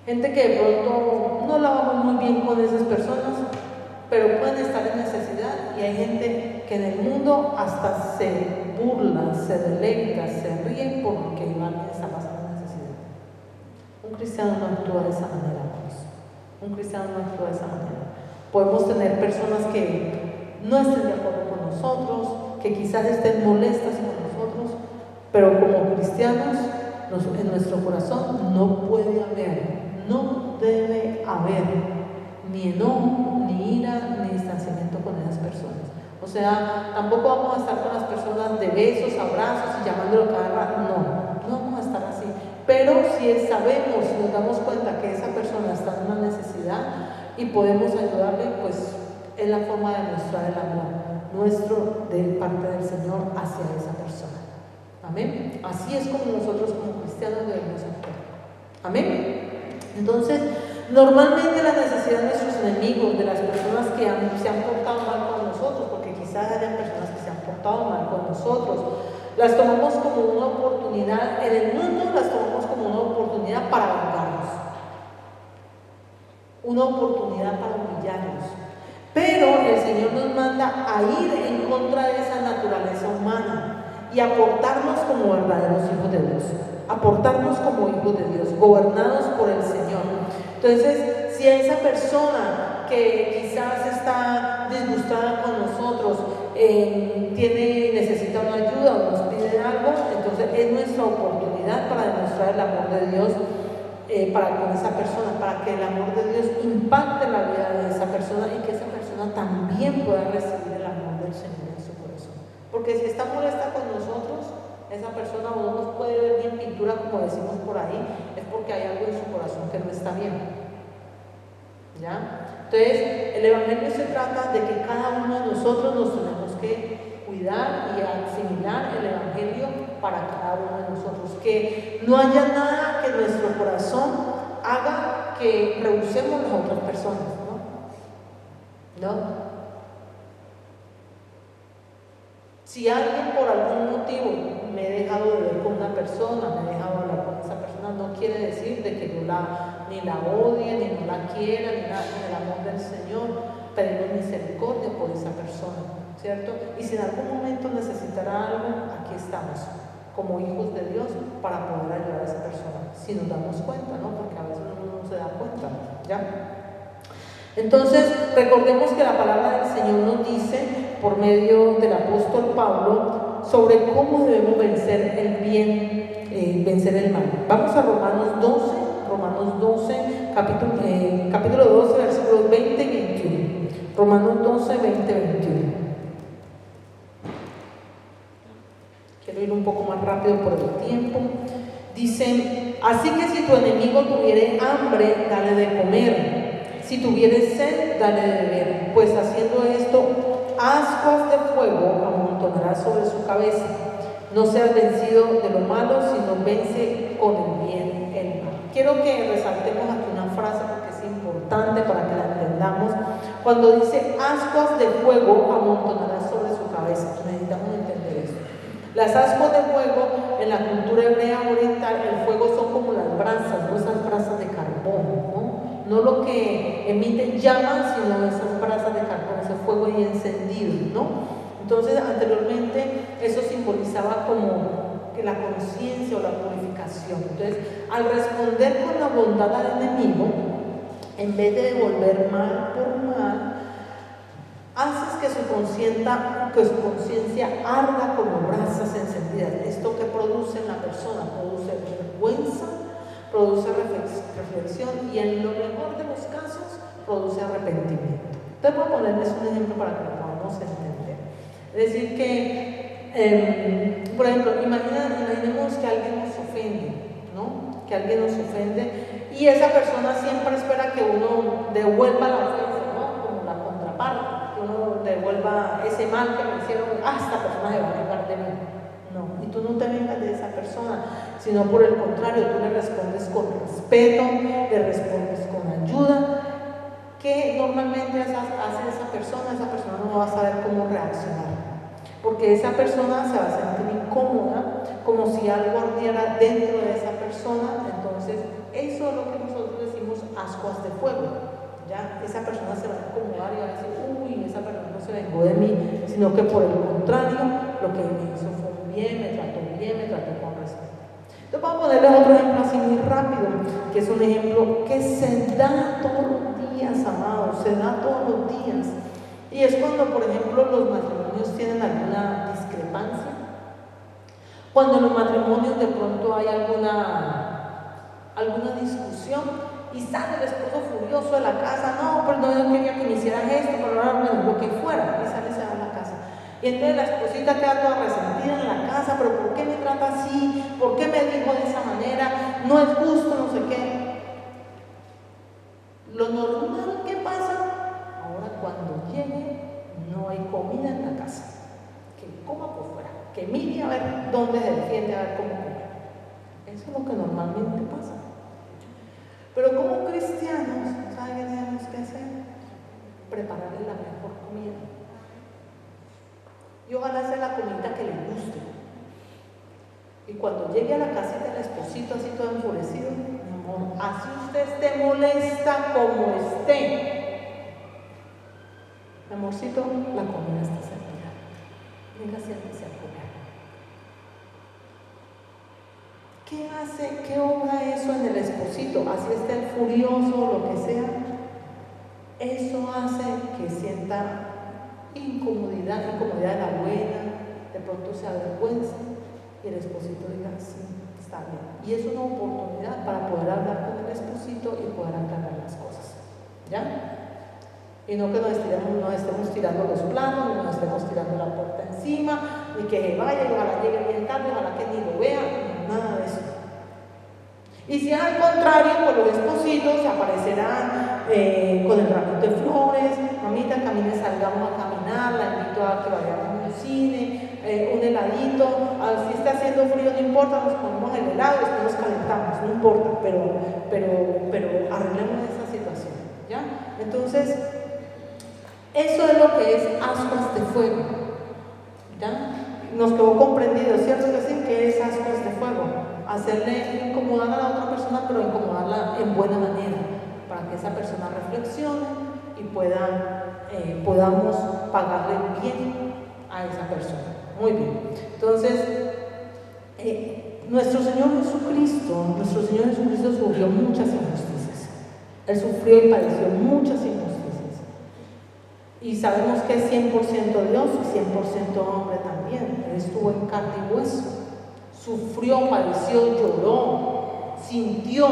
gente que de pronto no la vamos muy bien con esas personas, pero pueden estar en necesidad, y hay gente que en el mundo hasta se burla, se deleita, se ríe porque alguien está pasando necesidad. Un cristiano no actúa de esa manera, pues. Un cristiano no actúa de esa manera. Podemos tener personas que no estén de acuerdo con nosotros, que quizás estén molestas con nosotros, pero como cristianos, en nuestro corazón no puede haber, no debe haber ni enojo, ni ira, ni distanciamiento con esas personas. O sea, tampoco vamos a estar con las personas de besos, abrazos y llamándolo cada rato. No vamos a estar así. Pero si sabemos, si nos damos cuenta que esa persona está en una necesidad y podemos ayudarle, pues es la forma de mostrar el amor nuestro de parte del Señor hacia esa persona. Amén. Así es como nosotros como cristianos debemos actuar. Amén. Entonces, normalmente la necesidad de nuestros enemigos, de las personas que se han portado mal con nosotros, porque quizás hayan personas que se han portado mal con nosotros, las tomamos como una oportunidad, en el mundo las tomamos como una oportunidad para vengarnos, una oportunidad para humillarnos. Pero el Señor nos manda a ir en contra de esa naturaleza humana y a portarnos como verdaderos hijos de Dios, a portarnos como hijos de Dios, gobernados por el Señor. Entonces, si esa persona que quizás está disgustada con nosotros necesita una ayuda o nos pide algo, entonces es nuestra oportunidad para demostrar el amor de Dios para con esa persona, para que el amor de Dios impacte la vida de esa persona y que esa persona también pueda recibir el amor del Señor en su corazón. Porque si está molesta con nosotros, esa persona no nos puede ver bien pintura, como decimos por ahí, es porque hay algo en su corazón que no está bien. ¿Ya? Entonces, el Evangelio se trata de que cada uno de nosotros nos tenemos que cuidar y asimilar el Evangelio para cada uno de nosotros. Que no haya nada que nuestro corazón haga que rehusemos a las otras personas, ¿no? Si alguien por algún motivo me he dejado de ver con una persona, me he dejado de hablar con esa persona, no quiere decir de que yo ni la odie, ni no la quiera, ni nada, en el amor del Señor. Pedimos misericordia por esa persona, ¿cierto? Y si en algún momento necesitará algo, aquí estamos, como hijos de Dios, para poder ayudar a esa persona, si nos damos cuenta, ¿no? Porque a veces uno no se da cuenta, ¿ya? Entonces, recordemos que la palabra del Señor nos dice, por medio del apóstol Pablo, sobre cómo debemos vencer el bien, vencer el mal. Vamos a Romanos 12, capítulo 12, versículos 20 y 21. Romanos 12, 20, 21. Quiero ir un poco más rápido por el tiempo. Dice: así que si tu enemigo tuviere hambre, dale de comer. Si tuvieres sed, dale de beber, pues haciendo esto, ascuas de fuego amontonarás sobre su cabeza. No seas vencido de lo malo, sino vence con el bien el mal. Quiero que resaltemos aquí una frase porque es importante para que la entendamos. entendamos, cuando dice ascuas de fuego amontonarás sobre su cabeza. Necesitamos entender eso. Las ascuas de fuego en la cultura hebrea oriental, el fuego son como las brasas, no esas brasas de carbón, no lo que emiten llamas, sino esas brasas de carbón, ese fuego ahí encendido, ¿no? Entonces, anteriormente eso simbolizaba como que la conciencia o la purificación. Entonces, al responder con la bondad al enemigo, en vez de devolver mal por mal, haces que su conciencia arda como brasas encendidas. Esto que produce en la persona, produce vergüenza, produce reflexión y en lo mejor de los casos produce arrepentimiento. Entonces voy a ponerles un ejemplo para que lo podamos entender. Es decir que, por ejemplo, imaginemos que alguien nos ofende, ¿no? Que alguien nos ofende y esa persona siempre espera que uno devuelva la ofensa, ¿no? Como la contraparte. Uno devuelva ese mal que me hicieron, esta persona se va a vengar de mí. No, y tú no te vengas de esa persona, sino por el contrario, tú le respondes con respeto, le respondes con ayuda. ¿Qué normalmente hace esa persona no va a saber cómo reaccionar, porque esa persona se va a sentir incómoda, como si algo ardiera dentro de esa persona. Entonces, eso es lo que nosotros decimos ascuas de fuego. Ya, esa persona se va a incomodar y va a decir, uy, esa persona no se vengó de mí, sino que por el contrario, lo que me hizo fue bien, me trató con respeto. Entonces vamos a ponerles otro ejemplo así muy rápido, que es un ejemplo que se da todos los días, amados, se da todos los días. Y es cuando, por ejemplo, los matrimonios tienen alguna discrepancia. Cuando en los matrimonios de pronto hay alguna discusión, y sale el esposo furioso de la casa, no, pero no, yo quería que me hicieras esto, pero ahora lo que fuera, y sale y se va a la casa. Y entonces la esposita queda toda resentida en la casa, pero ¿por qué me trata así? ¿Por qué me dijo de esa manera? No es justo, no sé qué. Lo normal que pasa, ahora cuando llegue, no hay comida en la casa, que coma por fuera, que mire a ver dónde se defiende, a ver cómo comer. Eso es lo que normalmente pasa. Pero como cristianos, ¿saben qué tenemos que hacer? Prepararle la mejor comida. Y ojalá sea la comida que le guste. Y cuando llegue a la casita el esposito así todo enfurecido, mi amor, así usted esté molesta como esté, mi amorcito, la comida está servida. Venga, siéntese a comer. ¿Qué hace? ¿Qué obra eso en el esposito? Así esté el furioso o lo que sea. Eso hace que sienta incomodidad de la buena, de pronto se avergüenza y el esposito diga, sí, está bien. Y es una oportunidad para poder hablar con el esposito y poder aclarar las cosas. ¿Ya? Y no que nos estemos tirando los planos, ni nos estemos tirando la puerta encima, ni que vaya, y ojalá llegue bien tarde, ojalá que ni lo vea, nada de eso. Y si al contrario, pues los espositos aparecerán con el ramito de flores, mamita, camine, salgamos a caminar, la invito a que vayamos al cine, un heladito, si está haciendo frío no importa, nos ponemos el helado y después nos calentamos, no importa, pero arreglemos esa situación, ¿ya? Entonces, eso es lo que es ascuas de fuego, ¿ya? Nos quedó comprendido, ¿cierto que sí? ¿Qué es ascuas de fuego? Hacerle incomodar a la otra persona, pero incomodarla en buena manera, para que esa persona reflexione y podamos pagarle bien a esa persona. Muy bien. Entonces, nuestro Señor Jesucristo sufrió muchas injusticias. Él sufrió y padeció muchas injusticias. Y sabemos que es 100% Dios y 100% hombre también. Él estuvo en carne y hueso. Sufrió, padeció, lloró, sintió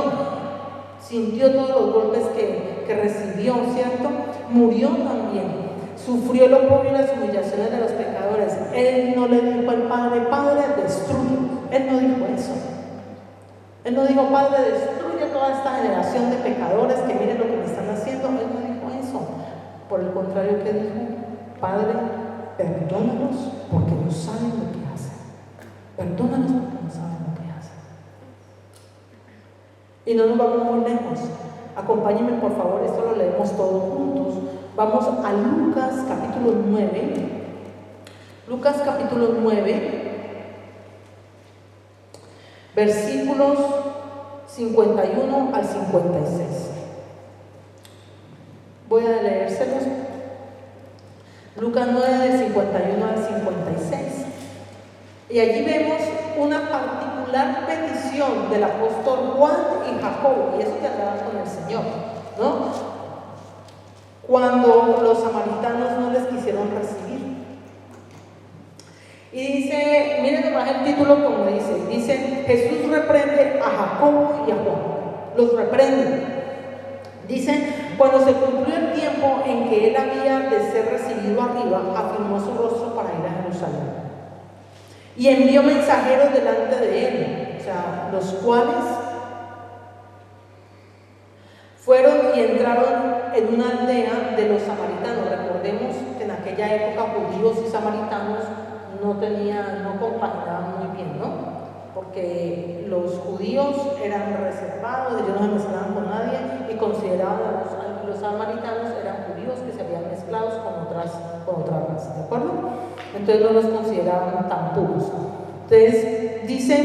todos los golpes que recibió, ¿cierto? Murió también. Sufrió el oprobio y las humillaciones de los pecadores. Él no le dijo al Padre, Padre, destruye. Él no dijo eso. Él no dijo, Padre, destruye toda esta generación de pecadores que miren lo que me están haciendo. Él no dijo eso. Por el contrario, ¿qué dijo? Padre, perdónalos porque no saben lo que hacen. Perdónalos porque no saben lo que hacen. Y no nos vamos muy lejos. Acompáñenme por favor, esto lo leemos todos juntos. Vamos a Lucas capítulo 9. Lucas capítulo 9, versículos 51 al 56. Voy a leérselos. Lucas 9, del 51 al 56. Y allí vemos una particular petición del apóstol Juan y Jacobo, y eso que andaban con el Señor, ¿no? Cuando los samaritanos no les quisieron recibir. Y dice, miren nomás el título como dice, Jesús reprende a Jacobo y a Juan, los reprende. Dice, cuando se cumplió el tiempo en que él había de ser recibido arriba, afirmó su rostro para ir a Jerusalén. Y envió mensajeros delante de él, o sea, los cuales fueron y entraron en una aldea de los samaritanos. Recordemos que en aquella época judíos y samaritanos no compaginaban muy bien, ¿no? Porque los judíos eran reservados, ellos no se mezclaban con nadie y consideraban a los samaritanos eran judíos que se habían mezclado con otras razas, ¿de acuerdo? Entonces no los consideraban tan puros. Entonces dicen,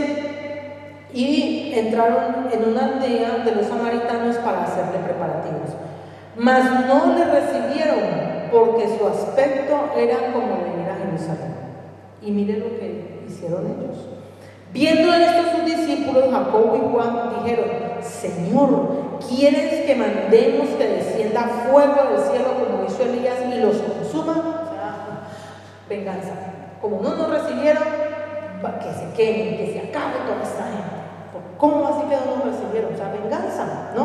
y entraron en una aldea de los samaritanos para hacerle preparativos, mas no le recibieron porque su aspecto era como de ir a Jerusalén. Y miren lo que hicieron ellos. Viendo esto sus discípulos, Jacobo y Juan, dijeron, Señor, ¿quieres que mandemos que descienda fuego del cielo como hizo Elías y los consuma? O sea, venganza. Como no nos recibieron, que se quemen, que se acabe toda esta gente. ¿Cómo así que no nos recibieron? O sea, venganza, ¿no?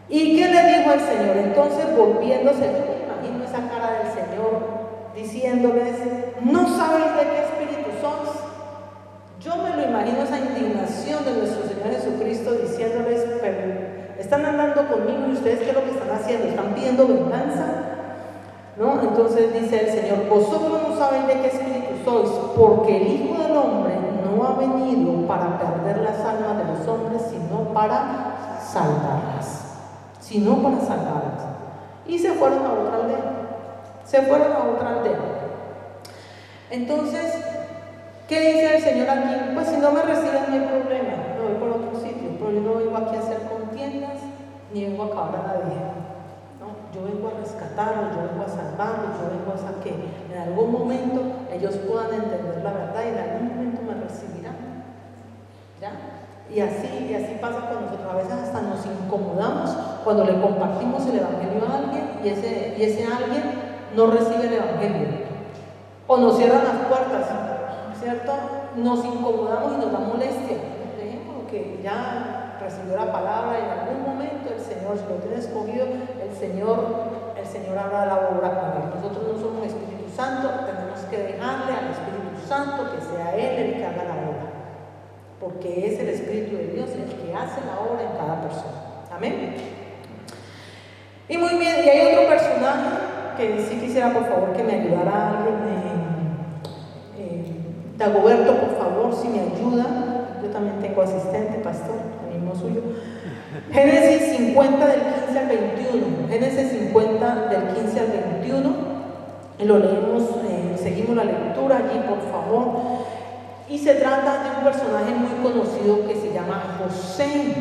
¿Y qué le dijo el Señor? Entonces, volviéndose, yo me imagino esa cara del Señor diciéndoles, ¿no sabéis de qué espíritu sois? Yo me lo imagino, esa indignación de nuestro Señor Jesucristo diciéndoles, pero están andando conmigo y ustedes ¿qué es lo que están haciendo? ¿Están pidiendo venganza? ¿No? Entonces dice el Señor, vosotros no sabéis de qué espíritu sois, porque el Hijo del Hombre no ha venido para perder las almas de los hombres, sino para salvarlas. Y se fueron a otra aldea. Entonces, ¿qué dice el Señor aquí? Pues si no me reciben no hay problema, me voy por otro sitio, pero yo no vengo aquí a hacer contiendas, ni vengo a acabar a nadie, ¿no? Yo vengo a rescatarlos, yo vengo a salvarlos, yo vengo a que en algún momento ellos puedan entender la verdad y en algún momento me recibirán, ¿ya? Y así pasa con nosotros. A veces hasta nos incomodamos cuando le compartimos el Evangelio a alguien y ese alguien no recibe el Evangelio o nos cierran las puertas, ¿cierto? Nos incomodamos y nos da molestia. Dejemos que ya recibió la palabra y en algún momento el Señor, si lo tiene escogido, el Señor hará la obra con él. Nosotros no somos Espíritu Santo, tenemos que dejarle al Espíritu Santo que sea Él el que haga la obra, porque es el Espíritu de Dios el que hace la obra en cada persona. Amén. Y muy bien, y hay otro personaje que sí quisiera por favor que me ayudara alguien. Dagoberto, por favor, si me ayuda. Yo también tengo asistente, pastor, el mismo suyo. Génesis 50 del 15 al 21. Génesis 50 del 15 al 21. Y lo leemos, seguimos la lectura allí, por favor. Y se trata de un personaje muy conocido que se llama José.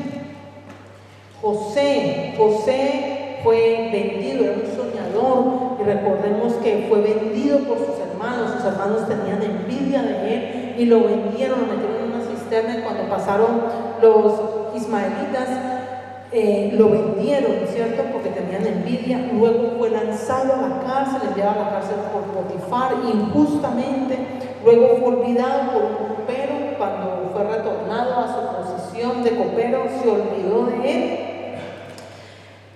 José fue vendido, era un soñador, y recordemos que fue vendido por sus hermanos tenían envidia de él y lo vendieron, lo metieron en una cisterna y cuando pasaron los ismaelitas lo vendieron, ¿cierto? Porque tenían envidia. Luego fue lanzado a la cárcel, enviado a la cárcel por Potifar injustamente. Luego fue olvidado por un copero. Cuando fue retornado a su posición de copero, se olvidó de él.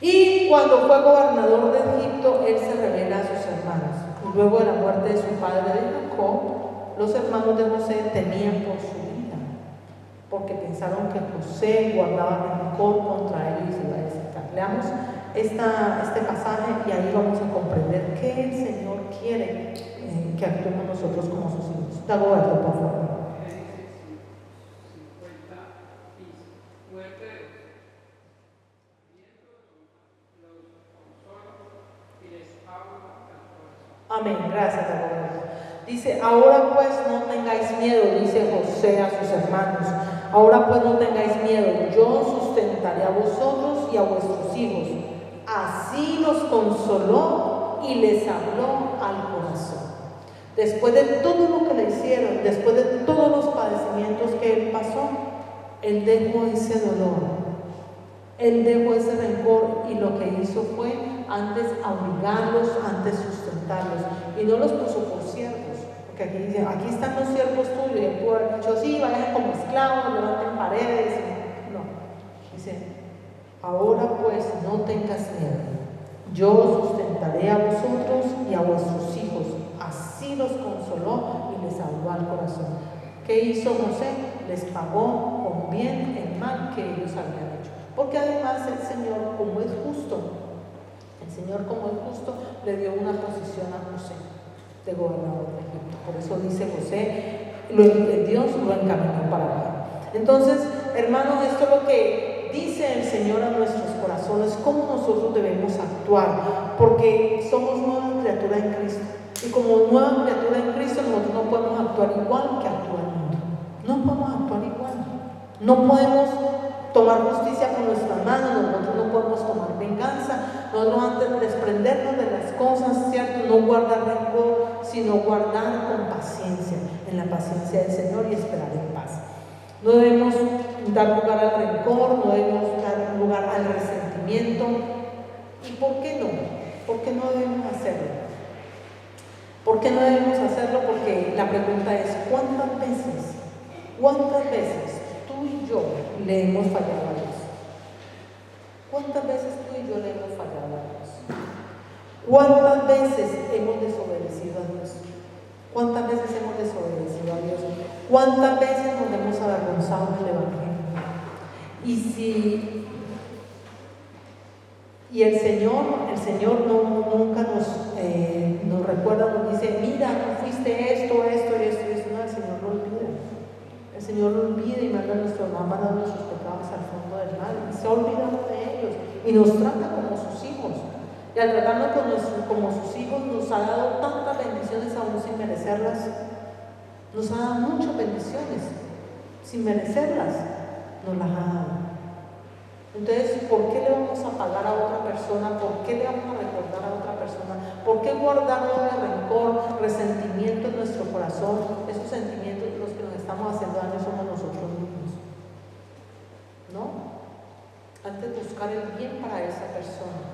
Y cuando fue gobernador de Egipto, él se revela a sus hermanos. Y luego de la muerte de su padre de Jacob, los hermanos de José temían por su vida, porque pensaron que José guardaba rencor contra ellos y se iba a desatar. Leamos este pasaje y ahí vamos a comprender qué el Señor quiere que actuemos nosotros como sus hijos. Dagoberto, por favor. Amén. Gracias, Dagoberto. Dice, ahora pues no tengáis miedo, dice José a sus hermanos. Ahora pues no tengáis miedo, yo sustentaré a vosotros y a vuestros hijos. Así los consoló y les habló al corazón. Después de todo lo que le hicieron, después de todos los padecimientos que él pasó, él dejó ese dolor, él dejó ese rencor, y lo que hizo fue antes abrigarlos, antes sustentarlos, y no los puso por siervos, porque aquí dice, aquí están los siervos tuyos, y él pudo haber dicho, sí, vayan como esclavos, levanten paredes. No, dice, ahora pues no tengas miedo, yo sustentaré a vosotros y a vuestros hijos. Así los consoló y les habló al corazón. ¿Qué hizo José? Les pagó con bien el mal que ellos habían hecho. Porque además el Señor, como es justo, le dio una posición a José de gobernador de Egipto. Por eso dice José, Dios lo encaminó para acá. Entonces, hermanos, esto es lo que dice el Señor a nuestros corazones, cómo nosotros debemos actuar, porque somos nueva criatura en Cristo. Y como nueva criatura en Cristo, nosotros no podemos actuar igual que actúa el mundo. No podemos actuar igual. No podemos tomar justicia con nuestras manos, nosotros no podemos tomar venganza, nosotros antes de desprendernos de las cosas, ¿cierto? No guardar rencor, sino guardar con paciencia, en la paciencia del Señor, y esperar en paz. No debemos dar lugar al rencor, no debemos dar lugar al resentimiento. ¿Y por qué no? ¿Por qué no debemos hacerlo? ¿Por qué no debemos hacerlo? Porque la pregunta es, ¿cuántas veces tú y yo le hemos fallado a Dios? ¿Cuántas veces tú y yo le hemos fallado a Dios? ¿Cuántas veces hemos desobedecido a Dios? ¿Cuántas veces hemos desobedecido a Dios? ¿Cuántas veces nos hemos avergonzado del Evangelio? Y el Señor nunca nos recuerda, nos dice, mira, tú fuiste esto. No, el Señor lo olvida. El Señor lo olvida y manda nuestros pecados al fondo del mar, y se ha olvidado de ellos, y nos trata como sus hijos. Y al tratarnos como sus hijos, nos ha dado tantas bendiciones aún sin merecerlas. Nos ha dado muchas bendiciones, sin merecerlas, nos las ha dado. Entonces, ¿por qué le vamos a pagar a otra persona? ¿Por qué le vamos a recordar a otra persona? ¿Por qué guardar rencor, resentimiento en nuestro corazón? Esos sentimientos de los que nos estamos haciendo daño somos nosotros mismos, ¿no? Antes de buscar el bien para esa persona,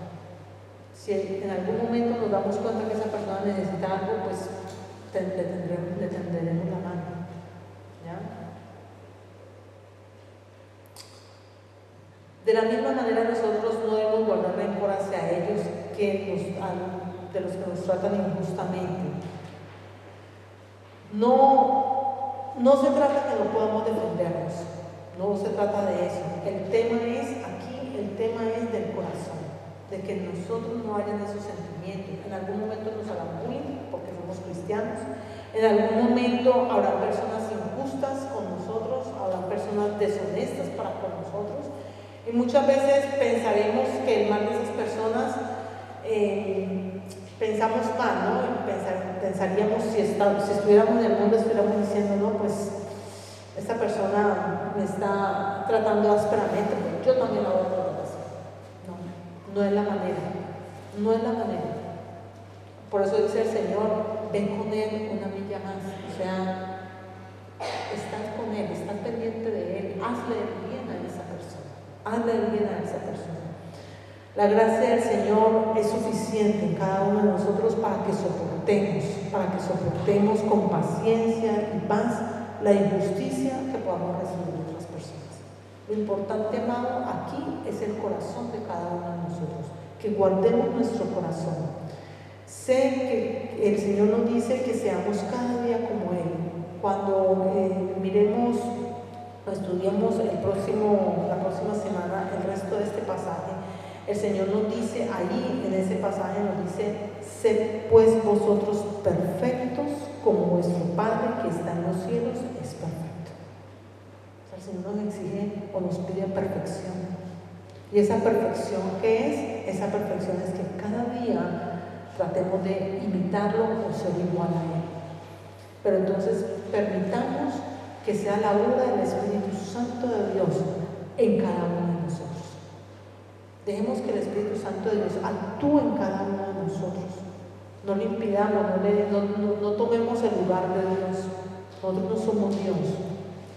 si en algún momento nos damos cuenta que esa persona necesita algo, pues le tenderemos la mano, ¿ya? De la misma manera, nosotros no debemos guardar rencor hacia ellos de los que nos tratan injustamente. No se trata que no podamos defendernos, no se trata de eso. El tema es del corazón, de que nosotros no hayan esos sentimientos. En algún momento nos harán bullying porque somos cristianos, en algún momento habrá personas injustas con nosotros, habrá personas deshonestas para con nosotros. Y muchas veces pensaremos que el mal de esas personas, pensamos mal, ¿no? Pensaríamos, si estuviéramos en el mundo, estuviéramos diciendo, no, pues esta persona me está tratando ásperamente, pero yo también la voy a tratar así. No es la manera. Por eso dice el Señor, ven con Él una milla más. O sea, estás con Él, estás pendiente de Él, hazle el bien a esa persona. La gracia del Señor es suficiente en cada uno de nosotros para que soportemos con paciencia y paz la injusticia que podamos recibir de otras personas. Lo importante, amado, aquí es el corazón de cada uno de nosotros, que guardemos nuestro corazón. Sé que el Señor nos dice que seamos cada día como Él. Cuando estudiemos la próxima semana el resto de este pasaje, el Señor nos dice ahí, en ese pasaje nos dice, sed pues vosotros perfectos como vuestro Padre que está en los cielos es perfecto. O sea, el Señor nos exige o nos pide perfección. ¿Y esa perfección qué es? Esa perfección es que cada día tratemos de imitarlo o ser igual a Él. Pero entonces permitamos que sea la obra del Espíritu Santo de Dios en cada uno de nosotros. Dejemos que el Espíritu Santo de Dios actúe en cada uno de nosotros. No le impidamos, no tomemos el lugar de Dios. Nosotros no somos Dios.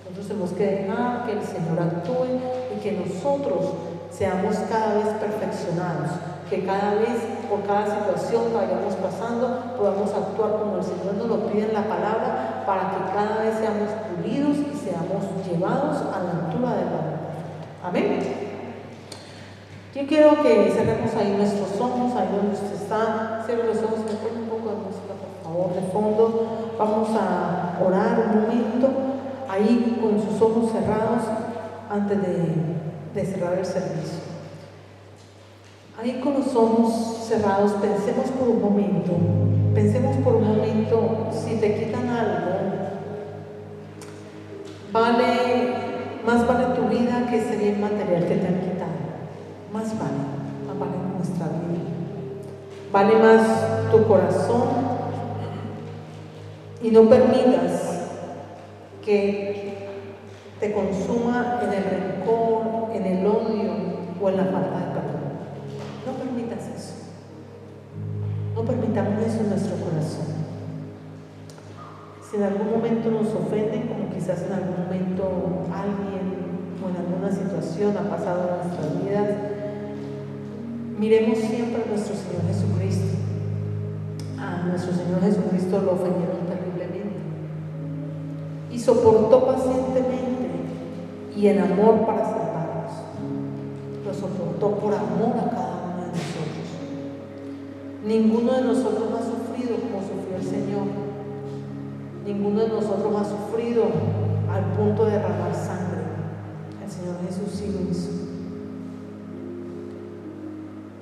Nosotros tenemos que dejar que el Señor actúe y que nosotros seamos cada vez perfeccionados, que cada vez, por cada situación que vayamos pasando, podamos actuar como el Señor nos lo pide en la palabra, para que cada vez seamos pulidos y seamos llevados a la altura de la verdad. Amén. Yo quiero que cerremos ahí nuestros ojos, ahí donde usted está. Cierre los ojos, me pone un poco de música, por favor, de fondo. Vamos a orar un momento, ahí con sus ojos cerrados, antes de cerrar el servicio. Ahí con los nos cerrados, pensemos por un momento, si te quitan algo, más vale tu vida que ese bien material que te han quitado. Más vale nuestra vida. Vale más tu corazón, y no permitas que te consuma en el rencor, en el odio o en la falta de perdón. No permitas eso. No permitamos eso en nuestro corazón. Si en algún momento nos ofenden, como quizás en algún momento alguien o en alguna situación ha pasado en nuestras vidas, miremos siempre a nuestro Señor Jesucristo. A nuestro Señor Jesucristo lo ofendieron terriblemente y soportó pacientemente y en amor para salvarnos. Lo soportó por amor a cada uno de nosotros. Ninguno de nosotros ha sufrido como sufrió el Señor. Ninguno de nosotros ha sufrido al punto de derramar sangre. El Señor Jesús sí lo hizo.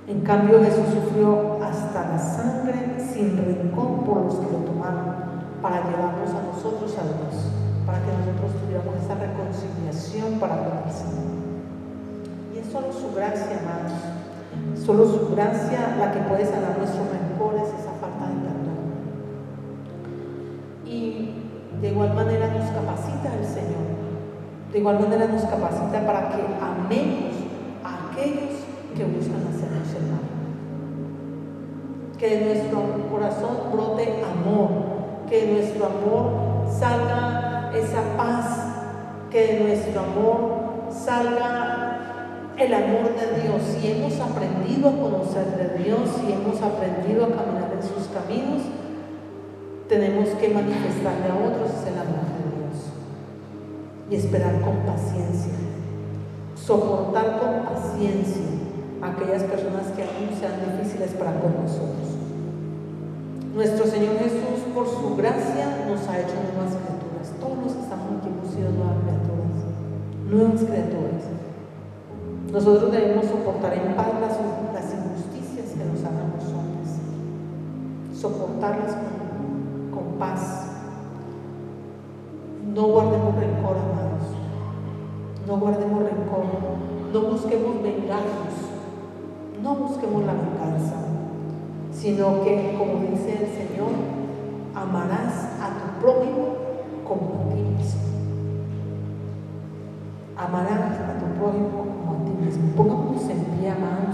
En cambio, Jesús sufrió hasta la sangre sin rencor por los que lo tomaron, para llevarnos a nosotros a Dios, para que nosotros tuviéramos esa reconciliación para con el Señor. Y es solo su gracia, amados, solo su gracia la que puede sanar nuestros rencores, esa falta de perdón. Y de igual manera nos capacita el Señor, de igual manera nos capacita para que amemos a aquellos que buscan hacernos el mal. Que de nuestro corazón brote amor, que de nuestro amor salga esa paz, que de nuestro amor salga el amor de Dios. Si hemos aprendido a conocer de Dios, si hemos aprendido a caminar en sus caminos, tenemos que manifestarle a otros el amor de Dios y esperar con paciencia, soportar con paciencia aquellas personas que aún sean difíciles para con nosotros. Nuestro Señor Jesús, por su gracia, nos ha hecho nuevas criaturas. Todos los que estamos aquí hemos sido nuevas criaturas. Nosotros debemos soportar en paz las injusticias que nos hagan los hombres, soportarlas con paz. No guardemos rencor, amados. No guardemos rencor. No busquemos vengarnos. No busquemos la venganza, sino que, como dice el Señor, amarás a tu prójimo como a ti mismo. Amarás a tu prójimo como a ti mismo. Pongámonos en pie, amados.